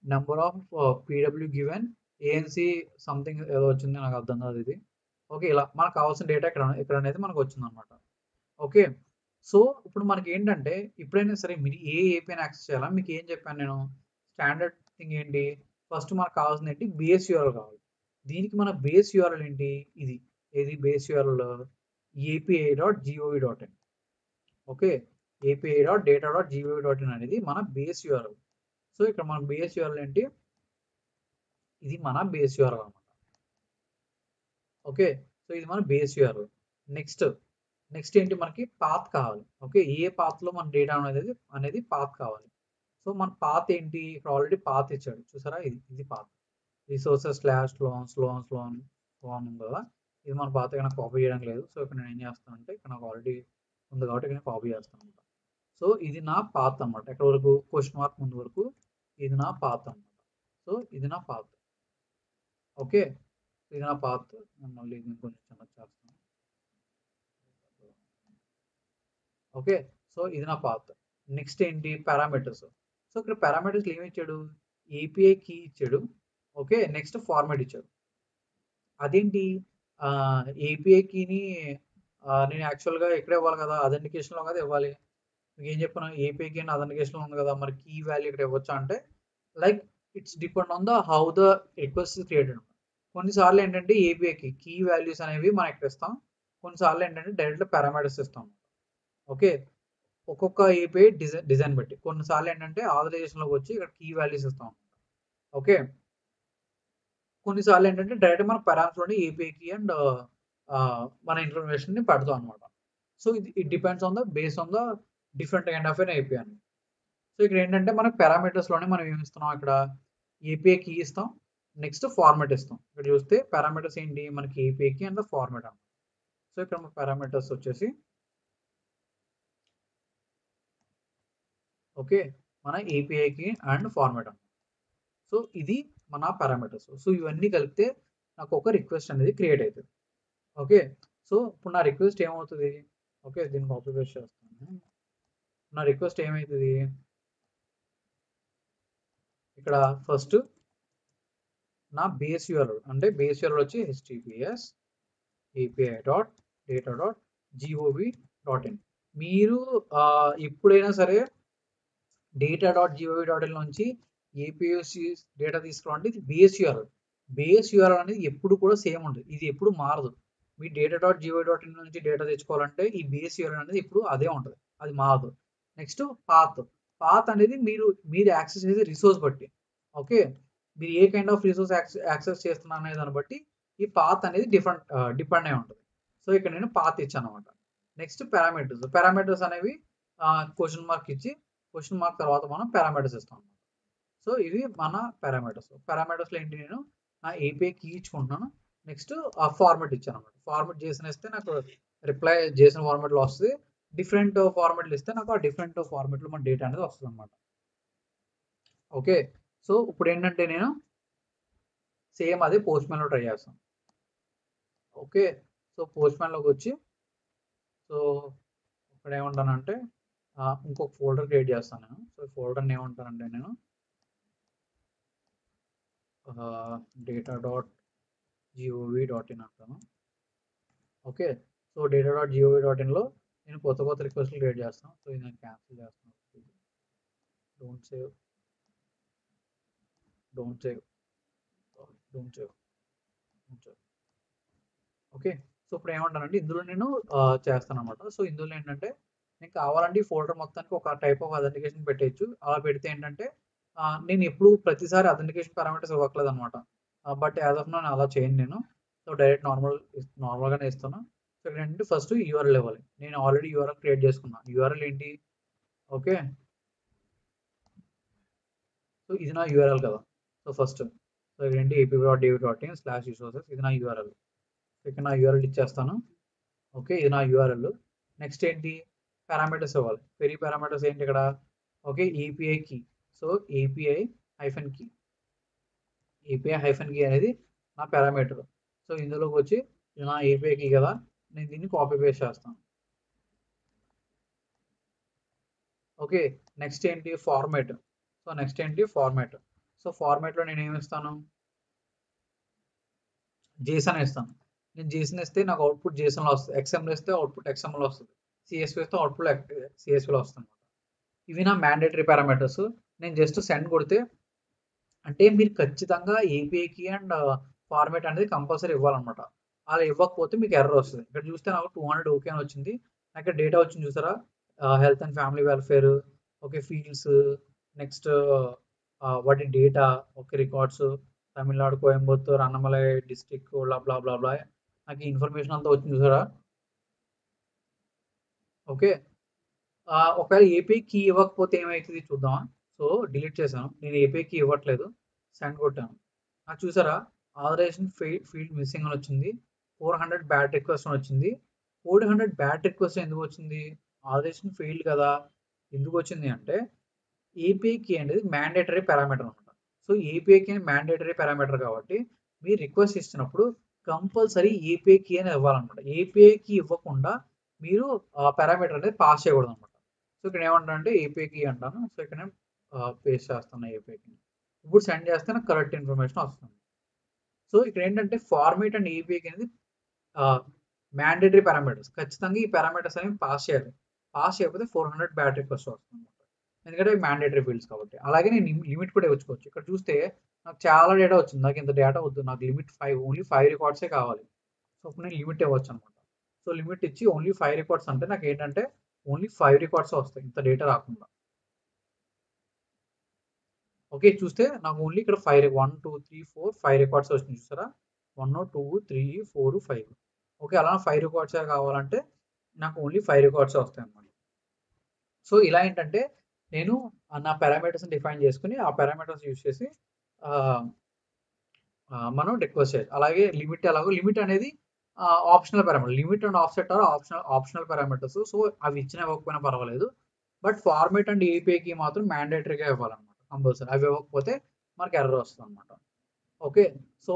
number of PW given, ANC something ఏదో వచ్చింది, నాకు అర్థం కాదు ఇది. ఓకే, ఇలా మనకు కావాల్సిన డేటా ఇక్కడ అనేది మనకు వచ్చింది అనమాట. ఓకే, సో ఇప్పుడు మనకి ఏంటంటే ఎప్పుడైనా సరే మీరు ఏ ఏపీఐని యాక్సెస్ చేయాలా, మీకు ఏం చెప్పాను నేను, స్టాండర్డ్ థింగ్ ఏంటి, ఫస్ట్ మనకు కావాల్సింది ఏంటి, బేస్ యూఆర్ఎల్ కావాలి. దీనికి మన బేస్ యూఆర్ఎల్ ఏంటి, ఏది base URL, API.gov.in. Okay, API.data.gov.in అనేది మన బేస్ యూఆర్ఎల్. సో ఇక్కడ మన బేస్ యూఆర్ఎల్ ఏంటి, ఇది మన బేస్ యూఆర్ఎల్ అనమాట. ఓకే, సో ఇది మన బేస్ యూఆర్ఎల్. నెక్స్ట్ ఏంటి, మనకి పాత్ కావాలి. ఓకే, ఏ పాత్లో మన డేటా అనేది పాత్ కావాలి. సో మన పాత్ ఏంటి, ఇక్కడ ఆల్రెడీ పాత్ ఇచ్చాడు చూసారా, ఇది పాత్, రిసోర్సెస్ /loans ఉంది కదా, ఇది మన పాత ఇక్కడ కాపీ చేయడం లేదు. సో ఇక్కడ నేను ఏం చేస్తానంటే ఇక్కడ నాకు ఆల్రెడీ ఉంది కాబట్టి ఇక్కడ కాపీ చేస్తాను అనమాట. సో ఇది నా పాత్ అనమాట, ఎక్కడ వరకు, క్వశ్చన్ మార్క్ ముందు వరకు ఇది నా పాత్ అనమాట. సో ఇది నా పాత్. ఓకే, ఇది నా పాత్. మళ్ళీ నేను కొంచెం చిన్నది చేస్తాను. ఓకే, సో ఇది నా పాత్. నెక్స్ట్ ఏంటి, పారామీటర్స్. సో ఇక్కడ పారామీటర్స్ ఏమి ఇచ్చాడు, ఏపీఐ కీ ఇచ్చాడు. ఓకే, నెక్స్ట్ ఫార్మాట్ ఇచ్చాడు. అదేంటి, ఏపీఐ కీని నేను యాక్చువల్గా ఎక్కడ ఇవ్వాలి కదా, అథెంటికేషన్లో కదా ఇవ్వాలి. మీకు ఏం చెప్పాను, ఏపీఐ కీ అథెంటికేషన్లో ఉంది కదా, మరి కీ వాల్యూ ఇక్కడ ఇవ్వచ్చా అంటే like it's depend on how the request is created. కొన్నిసార్లు ఏంటంటే ఏపీఐకి కీ వాల్యూస్ అనేవి మనం ఇక్కడ ఇస్తాం, కొన్నిసార్లు ఏంటంటే డైరెక్ట్ పారామీటర్స్ ఇస్తాం. ఓకే, ఒక్కొక్క ఏపీఐ డిజైన్ బట్టి, కొన్నిసార్లు ఏంటంటే ఆథరైజేషన్లోకి వచ్చి ఇక్కడ కీ వాల్యూస్ ఇస్తాం. ఓకే, కొన్నిసార్లు ఏంటంటే డైరెక్ట్ మన పారామీటర్స్లోని ఏపీఐకి అండ్ మన ఇన్ఫర్మేషన్ని పెడతాం అనమాట. So it depends on the base on the different kind of an API అని. సో ఇక్కడ ఏంటంటే మన పారామీటర్స్లోనే మనం ఏమి ఇస్తున్నాం, ఇక్కడ ఏపీఐ కీ ఇస్తాం, నెక్స్ట్ ఫార్మాట్ ఇస్తాం. ఇక్కడ చూస్తే పారామీటర్స్ ఏంటి, మనకి ఏపీఐకి అండ్ ద ఫార్మాట్ అన్నమాట. సో ఇక్కడ మన పారామీటర్స్ వచ్చేసి ఓకే, మన ఏపీఐకి అండ్ ఫార్మాట్ అన్నమాట. సో ఇది మన పారామీటర్స్. సో ఇవన్నీ కలిపితే నాకు ఒక రిక్వెస్ట్ అనేది క్రియేట్ అవుతుంది. ఓకే, సో ఇప్పుడు నా రిక్వెస్ట్ ఏమవుతుంది, ఓకే దీన్ని కాపీ పేస్ట్ చేస్తాను. నా రిక్వెస్ట్ ఏమవుతుంది, ఇక్కడ ఫస్ట్ నా బేస్ యూఆర్ఎల్, అంటే బేస్ యూఆర్ఎల్ వచ్చి https api.data.gov.in. మీరు ఎప్పుడైనా సరే data.gov.in నుంచి ఏపీఐసి డేటా తీసుకోవాలంటే ఇది బేస్ యూఆర్ఎల్. బేస్ యూఆర్ఎల్ అనేది ఎప్పుడు కూడా సేమ్ ఉంటుంది, ఇది ఎప్పుడు మారదు. మీ data.gov.in నుంచి డేటా తెచ్చుకోవాలంటే ఈ బేస్ యూఆర్ఎల్ అనేది ఇప్పుడు అదే ఉంటుంది, అది మారదు. నెక్స్ట్ పాత్, పాత్ అనేది మీరు యాక్సెస్ చేసే రిసోర్స్ బట్టి. ఓకే. మీరు ఏ కైండ్ ఆఫ్ రిసోర్స్ యాక్సెస్ చేస్తున్నారు అనే దాన్ని బట్టి ఈ పాత్ అనేది డిపెండ్ అయి ఉంటుంది. సో ఇక్కడ నేను పాత్ ఇచ్చానన్నమాట. నెక్స్ట్ పారామీటర్స్ అనేవి క్వెషన్ మార్క్ ఇచ్చి క్వెషన్ మార్క్ తర్వాత మనం పారామీటర్స్ ఇస్తాం. సో ఇవి మన పారామీటర్స్లో ఏంటి, నేను నా ఏపీఐ కీ ఇచ్చుకుంటున్నాను. నెక్స్ట్ ఆ ఫార్మాట్ ఇచ్చాను అనమాట. ఫార్మాట్ చేసిస్తే నాకు రిప్లై చేసిన ఫార్మాట్లో వస్తుంది. డిఫరెంట్ ఫార్మాట్లు ఇస్తే నాకు ఆ డిఫరెంట్ ఫార్మాట్లో మన డేటా అనేది వస్తుంది అనమాట. ఓకే. సో ఇప్పుడు ఏంటంటే నేను సేమ్ అదే పోస్ట్ మ్యాన్లో ట్రై చేస్తాను. ఓకే. సో పోస్ట్ మ్యాన్లోకి వచ్చి సో ఇక్కడ ఏమంటానంటే ఇంకొక ఫోల్డర్ క్రియేట్ చేస్తాను నేను. సో ఫోల్డర్ని ఏమంటానంటే నేను data.gov.in అంటాను. ఓకే. సో data.gov.inలో నేను కొత్త రిక్వెస్ట్లు క్రియేట్ చేస్తాను. సో ఇది నేను క్యాన్సిల్ చేస్తాను. Don't save. ఓకే. సో ఇప్పుడు ఏమంటానంటే ఇందులో నేను చేస్తాను అనమాట. సో ఇందులో ఏంటంటే నేను కావాలంటే ఈ ఫోల్డర్ మొత్తానికి ఒక టైప్ ఆఫ్ అథెంటికేషన్ పెట్టేయచ్చు. అలా పెడితే ఏంటంటే నేను ఎప్పుడు ప్రతిసారి అథెంటికేషన్ పారామీటర్స్ ఇవ్వట్లేదు అనమాట. బట్ యాజ్ ఆఫ్ నౌ నేను అలా చేయను నేను. సో డైరెక్ట్ నార్మల్గానే ఇస్తాను. సో ఇక్కడ ఏంటంటే ఫస్ట్ యూఆర్ఎల్ ఇవ్వాలి. నేను ఆల్రెడీ యూఆర్ఎల్ క్రియేట్ చేసుకున్నాను. యూఆర్ఎల్ ఏంటి, ఓకే. సో ఇది నా యూఆర్ఎల్ కదా. సో ఫస్ట్ సో ఇక్కడ ఏంటి ap.david.in/resources ఇది నా యూఆర్ఎల్. ఇక్కడ నా యూఆర్ఎల్ ఇచ్చేస్తాను. ఓకే. ఇది నా యూఆర్ఎల్. నెక్స్ట్ ఏంటి, పారామీటర్స్ ఇవ్వాలి. క్వెరీ పారామీటర్స్ ఏంటి ఇక్కడ, okay. API key. So API hyphen key అనేది నా పారామీటర్. సో ఇందులోకి వచ్చి నా ఏపీఐ కీ కదా, నేను దీన్ని కాపీ పేస్ట్ చేస్తాను. ఓకే. నెక్స్ట్ ఏంటి, ఫార్మాట్. సో ఫార్మాట్లో నేను ఏమి ఇస్తాను, జేసన్ ఇస్తాను. నేను జేసన్ ఇస్తే నాకు అవుట్పుట్ జేసన్లో వస్తుంది. ఎక్స్ఎంఎల్ ఇస్తే అవుట్పుట్ ఎక్స్ఎంఎల్ వస్తుంది. సిఎస్వి ఇస్తే అవుట్పుట్ సిఎస్విలో వస్తుంది. ఇవి నా మ్యాండేటరీ పారామీటర్స్. నేను జస్ట్ సెండ్ కొడితే అంటే మీరు ఖచ్చితంగా ఏపీఐకి అండ్ ఫార్మాట్ అనేది కంపల్సరీ ఇవ్వాలన్నమాట. అలా ఇవ్వకపోతే మీకు ఎర్రర్ వస్తుంది. ఇక్కడ చూస్తే నాకు 200 ఓకే అని వచ్చింది. నాకు డేటా వచ్చింది చూసారా, health and family welfare, okay. Fields, next వాటి data, okay. Records, Tamil Nadu, Coimbatore, Annamalai district, blah blah blah నాకు ఈ ఇన్ఫర్మేషన్ అంతా వచ్చింది చూసారా. ఓకే. ఒకవేళ ఏపీఐ కీ ఇవ్వకపోతే ఏమవుతుంది చూద్దామా. సో డిలీట్ చేశాను. నేను ఏపీఐ కీ ఇవ్వట్లేదు. సెండ్ కొట్టాను. నాకు చూసారా, ఆథరైజేషన్ ఫీల్డ్ మిస్సింగ్ అని వచ్చింది. 400 బ్యాడ్ రిక్వెస్ట్ అని వచ్చింది. 400 బ్యాడ్ రిక్వెస్ట్ ఎందుకు వచ్చింది, ఆథరైజేషన్ ఫెయిల్డ్ కదా. ఎందుకు వచ్చింది అంటే ఏపీఐ కీ అనేది మ్యాండేటరీ పారామీటర్ అనమాట. So API key mandatory parameter కాబట్టి మీరు రిక్వెస్ట్ ఇచ్చినప్పుడు కంపల్సరీ ఏపీఐ కీ అనేది ఇవ్వాలన్నమాట. ఏపీఐ కీ ఇవ్వకుండా మీరు పారామీటర్ అనేది పాస్ చేయకూడదు అనమాట. సో ఇక్కడ ఏమంటానంటే ఏపీఐ కీ అంటాను. సో ఇక్కడ నేను పేస్ట్ చేస్తాను ఏపీఐ కీ. ఇప్పుడు సెండ్ చేస్తే నాకు కరెక్ట్ ఇన్ఫర్మేషన్ వస్తుంది. సో ఇక్కడ ఏంటంటే ఫార్మాట్ అండ్ ఏపీఐ అనేది మ్యాండేటరీ పారామీటర్స్. ఖచ్చితంగా ఈ పారామీటర్స్ అనేవి పాస్ చేయాలి. పాస్ చేయకపోతే 400 బ్యాడ్ రిక్వెస్ట్ వస్తుంది అనమాట. ఎందుకంటే మ్యాండేటరీ ఫీల్డ్స్ కాబట్టి. అలాగే నేను లిమిట్ కూడా ఇవ్వచ్చుకోవచ్చు. ఇక్కడ చూస్తే నాకు చాలా డేటా వచ్చింది. నాకు ఇంత డేటా వద్దు, నాకు లిమిట్ 5, ఓన్లీ 5 రికార్డ్సే కావాలి. సో ఇప్పుడు నేను లిమిట్ ఇవ్వచ్చు అనమాట. సో లిమిట్ ఇచ్చి ఓన్లీ 5 రికార్డ్స్ అంటే నాకు ఏంటంటే ఓన్లీ 5 రికార్డ్స్ వస్తాయి, ఇంత డేటా రాకుండా. ఓకే. చూస్తే నాకు ఓన్లీ ఇక్కడ 1 2 3 4 5 రికార్డ్స్ వచ్చినాయి చూసారా. 1 2 3 4 5. ఓకే. అలా 5 రికార్డ్సే కావాలంటే నాకు ఓన్లీ 5 రికార్డ్సే వస్తాయి అన్నమాట. సో ఇలా ఏంటంటే నేను నా పారామీటర్స్ని డిఫైన్ చేసుకుని ఆ పారామీటర్స్ యూజ్ చేసి మనం రిక్వెస్ట్ చేయాలి. అలాగే లిమిట్ ఎలాగో, లిమిట్ అనేది optional parameter. Limit and offset are optional parameters. So అవి ఇచ్చినా ఇవ్వకపోయినా పర్వాలేదు. బట్ ఫార్మాట్ అండ్ ఏపీఐకి మాత్రం మ్యాండేటరీగా ఇవ్వాలన్నమాట, కంపల్సరీ. అవి ఇవ్వకపోతే మనకి ఎర్రర్ వస్తుంది అనమాట. ఓకే. సో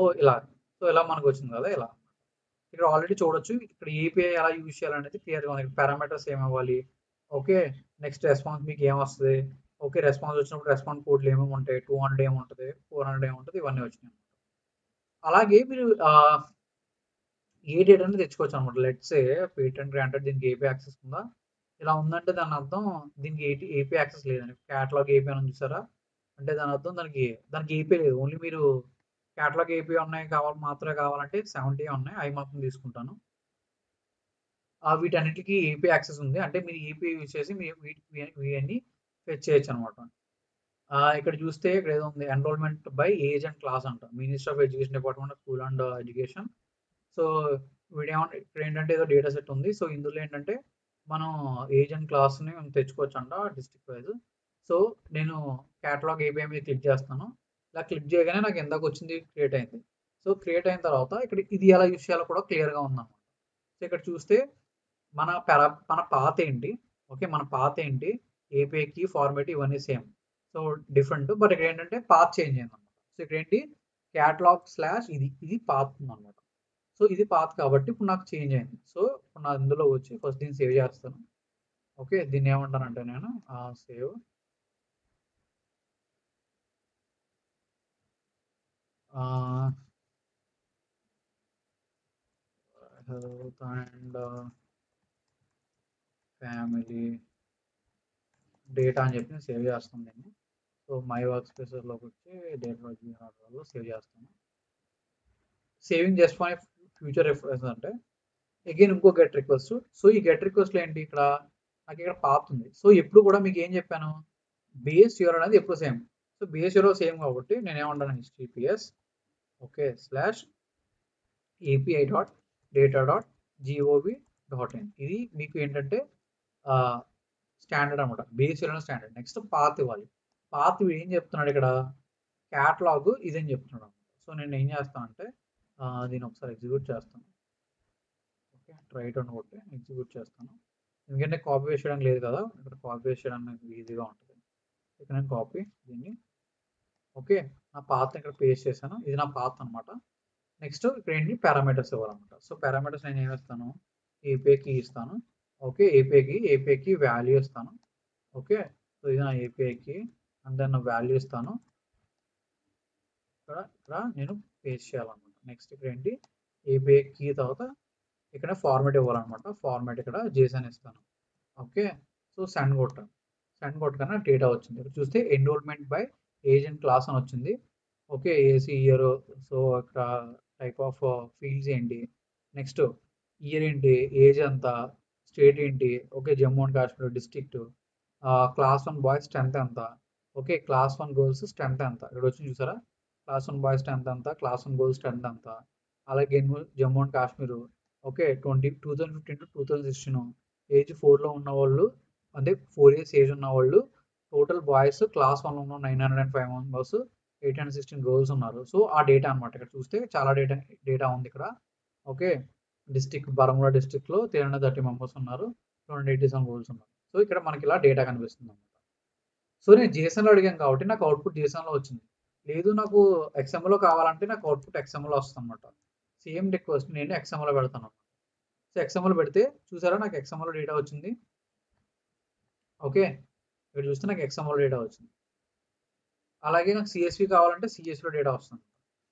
ఇలా మనకు వచ్చింది కదా. ఇలా ఇక్కడ ఆల్రెడీ చూడొచ్చు. ఇక్కడ ఏపీఐ ఎలా యూజ్ చేయాలనేది క్లియర్గా ఉంది. పారామీటర్స్ ఏమి ఇవ్వాలి, ఓకే. నెక్స్ట్ రెస్పాన్స్ మీకు ఏమొస్తుంది, ఓకే. రెస్పాన్స్ వచ్చినప్పుడు రెస్పాన్స్ కోడ్లు ఏమేమి ఉంటాయి, 200 ఏముంటుంది, 400 ఏముంటుంది, ఇవన్నీ వచ్చినాయి. అలాగే మీరు ఏ డేటా అనేది తెచ్చుకోవచ్చు అనమాట. లెట్స్ సే పేటెంట్ గ్రాంటెడ్, దీనికి ఏపీ యాక్సెస్ ఉందా, ఇలా ఉందంటే దాని అర్థం దీనికి ఏపీ యాక్సెస్ లేదని. క్యాటలాగ్ ఏపీ అని చూసారా, అంటే దాని అర్థం దానికి ఏపీ లేదు. ఓన్లీ మీరు క్యాటలాగ్ ఏపీ ఉన్నాయి మాత్రమే కావాలంటే 70 ఉన్నాయి, అవి మాత్రం తీసుకుంటాను. వీటన్నిటికీ ఏపీ యాక్సెస్ ఉంది అంటే మీరు ఏపీ యూజ్ చేసి ఇవన్నీ ఫెచ్ చేయొచ్చు అనమాట. ఇక్కడ చూస్తే ఇక్కడ ఏదో ఉంది enrolment by age and class అంట. Minister of education department of school and education. So వీడేమంటే ఇక్కడ ఏంటంటే ఏదో డేటా సెట్ ఉంది. సో ఇందులో ఏంటంటే మనం ఏజ్ అండ్ క్లాస్ని తెచ్చుకోవచ్చు అంట డిస్ట్రిక్ట్ వైజ్. సో నేను క్యాటలాగ్ ఏబిఐ మీద క్లిక్ చేస్తాను. ఇలా క్లిక్ చేయగానే నాకు ఎందాక వచ్చింది క్రియేట్ అయింది. సో క్రియేట్ అయిన తర్వాత ఇక్కడ ఇది ఎలా యూస్ చేయాలో కూడా క్లియర్గా ఉందన్నమాట. సో ఇక్కడ చూస్తే మన పాత ఏంటి, ఓకే, మన పాత ఏంటి, ఏపీఐకి ఫార్మేట్ ఇవన్నీ సేమ్. సో డిఫరెంట్, బట్ ఇక్కడ ఏంటంటే పాత్ చేంజ్ అయింది అనమాట. సో ఇక్కడ ఏంటి క్యాటలాగ్ స్లాష్ ఇది పాత్ ఉందన్నమాట. సో ఇది పాత్ కాబట్టి ఇప్పుడు నాకు చేంజ్ అయింది. సో ఇప్పుడు నా ఇందులో వచ్చి ఫస్ట్ దీన్ని సేవ్ చేస్తాను. ఓకే, దీన్ని ఏమంటానంటే నేను save health and family data అని చెప్పి నేను సేవ్ చేస్తాను దీన్ని. సో మై వర్క్ స్పేసెస్లోకి వచ్చి డేటాలో సేవ్ చేస్తాను. Saving just for future reference అంటే అగైన్ ఇంకో గెట్ రిక్వెస్ట్. సో ఈ గెట్ రిక్వెస్ట్లో ఏంటి, ఇక్కడ నాకు ఇక్కడ పాత్ ఉంది. సో ఎప్పుడు కూడా మీకు ఏం చెప్పాను, బేస్ యూఆర్ అనేది ఎప్పుడు same. So base URL same కాబట్టి నేను ఏమంటాను https okay slash API dot data dot gov.in. ఇది మీకు ఏంటంటే స్టాండర్డ్ అనమాట, base URL standard. Next path ఇవ్వాలి. పాత్ ఏం చెప్తున్నాడు ఇక్కడ, క్యాటలాగ్ ఇదని చెప్తున్నాడు. సో నేను ఏం చేస్తానంటే దీన్ని ఒకసారి ఎగ్జిక్యూట్ చేస్తాను. ఓకే, రైట్ అని కొట్టి ఎగ్జిక్యూట్ చేస్తాను. ఎందుకంటే కాపీ పేస్ట్ చేయడానికి లేదు కదా, ఇక్కడ కాపీ పేస్ట్ చేయడానికి ఈజీగా ఉంటుంది. ఇక్కడ నేను కాపీ దీన్ని, ఓకే, నా పాత్ ఇక్కడ పేస్ట్ చేశాను. ఇది నా పాత్ అనమాట. నెక్స్ట్ ఇక్కడ ఏంటి పారామీటర్స్ ఇవ్వాలన్నమాట. సో పారామీటర్స్ నేను ఏమి ఇస్తాను, ఏపీఐకి ఇస్తాను. ఓకే, ఏపీఐకి వాల్యూ ఇస్తాను. ఓకే, సో ఇది నా ఏపీఐకి అండ్ దెన్ వాల్యూ ఇస్తాను. ఇక్కడ నేను పేస్ట్ చేయాలన్నమాట. నెక్స్ట్ ఇక్కడ ఏంటి ఏపీఐకి తర్వాత ఇక్కడ ఫార్మాట్ ఇవ్వాలన్నమాట. ఫార్మాట్ ఇక్కడ JSON ఇస్తాను. ఓకే, సో సెండ్ కొట్టగానే డేటా వచ్చింది. ఇక్కడ చూస్తే enrollment by age and class అని వచ్చింది. Okay, AC year. సో ఇక్కడ టైప్ ఆఫ్ ఫీల్డ్స్ ఏంటి, నెక్స్ట్ ఇయర్ ఏంటి, ఏజ్ ఎంత, స్టేట్ ఏంటి, okay Jammu and Kashmir district, class 1 boys strength ఎంత, ఓకే క్లాస్ 1 గర్ల్స్ స్ట్రెంత్ ఎంత, ఇక్కడ వచ్చి చూసారా క్లాస్ 1 బాయ్స్ స్ట్రెంత్ ఎంత, క్లాస్ 1 గర్ల్స్ స్ట్రెంత్ ఎంత. అలాగే Jammu and Kashmir okay 2015 to 2016 age 4లో ఉన్న వాళ్ళు, అంటే 4 years ఏజ్ ఉన్న వాళ్ళు, టోటల్ బాయ్స్ క్లాస్ 1లో ఉన్న 905 మెంబర్స్, 816 గర్ల్స్ ఉన్నారు. సో ఆ డేటా అనమాట. ఇక్కడ చూస్తే చాలా డేటా ఉంది ఇక్కడ. ఓకే, డిస్ట్రిక్ట్ బారాముల్లా డిస్ట్రిక్ట్లో 330 మెంబర్స్ ఉన్నారు, 287 గర్ల్స్ ఉన్నారు. సో ఇక్కడ మనకి ఇలా డేటా కనిపిస్తుంది అనమాట. సో నేను JSONలో అడిగాను కాబట్టి నాకు అవుట్పుట్ JSONలో వచ్చింది. లేదు నాకు XML కావాలంటే నాకు అవుట్పుట్ XML వస్తుంది అనమాట. సేమ్ రిక్వెస్ట్ నేను XML పెడతాను. సో XML పెడితే చూసారా నాకు XML డేటా వచ్చింది. ఓకే, ఇక్కడ చూస్తే నాకు XML డేటా వచ్చింది. అలాగే నాకు CSV కావాలంటే CSVలో డేటా వస్తుంది.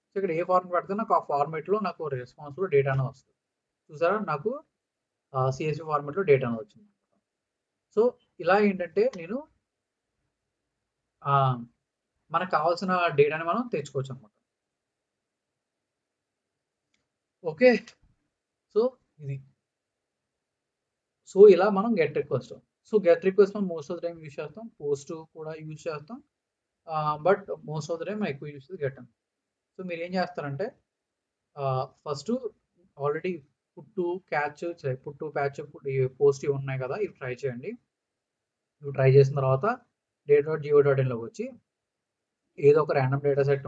సో ఇక్కడ ఏ ఫార్మాట్ పెడితే నాకు ఆ ఫార్మాట్లో నాకు రెస్పాన్స్లో డేటానే వస్తుంది. చూసారా నాకు CSV ఫార్మాట్లో డేటానే వచ్చింది. సో ఇలా ఏంటంటే నేను మనకు కావాల్సిన డేటాని మనం తెచ్చుకోవచ్చు అనమాట. ఓకే, సో ఇది. సో ఇలా మనం get request. So get request మనం most of the time use చేస్తాం, పోస్ట్ కూడా యూజ్ చేస్తాం, but most of the time ఎక్కువ యూజ్ చేసేది గెట్. సో మీరు ఏం చేస్తారంటే first already put catch patch post ఇవి ఉన్నాయి కదా, ఇవి ట్రై చేయండి. ఇవి ట్రై చేసిన తర్వాత data.gov.inలోకి వచ్చి ఏదో ఒక ర్యాండమ్ డేటా సెట్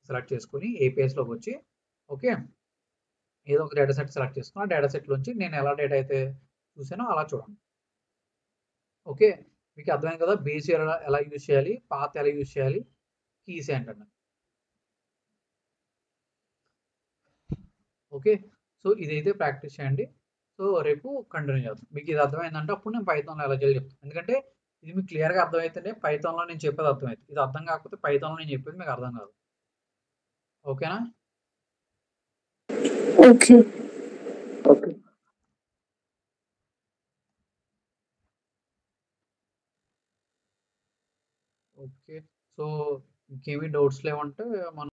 సెలెక్ట్ చేసుకుని APIsలోకి వచ్చి ఓకే ఏదో ఒక డేటా సెట్ సెలెక్ట్ చేసుకుని ఆ డేటా సెట్లోంచి నేను ఎలా డేటా అయితే చూసానో అలా చూడండి. ఓకే, మీకు అర్థమైంది కదా, బేస్ ఎలా యూజ్ చేయాలి, పాత్ ఎలా యూజ్ చేయాలి, కీస్ ఏంటండి. ఓకే, సో ఇదైతే ప్రాక్టీస్ చేయండి. సో రేపు కంటిన్యూ చేద్దాం. మీకు ఇది అర్థమైందంటే అప్పుడు నేను పైథాన్లో ఎలా చేయాలి చెప్తాను. ఎందుకంటే ఇది మీకు క్లియర్గా అర్థమైతేనే పైథాన్లో నేను చెప్పేది అర్థమవుతుంది. ఇది అర్థం కాకపోతే పైథాన్లో నేను చెప్పేది మీకు అర్థం కాదు. ఓకేనా? ఓకే. ఓకే, సో ఇంకేమీ డౌట్స్ లేవంటే మనం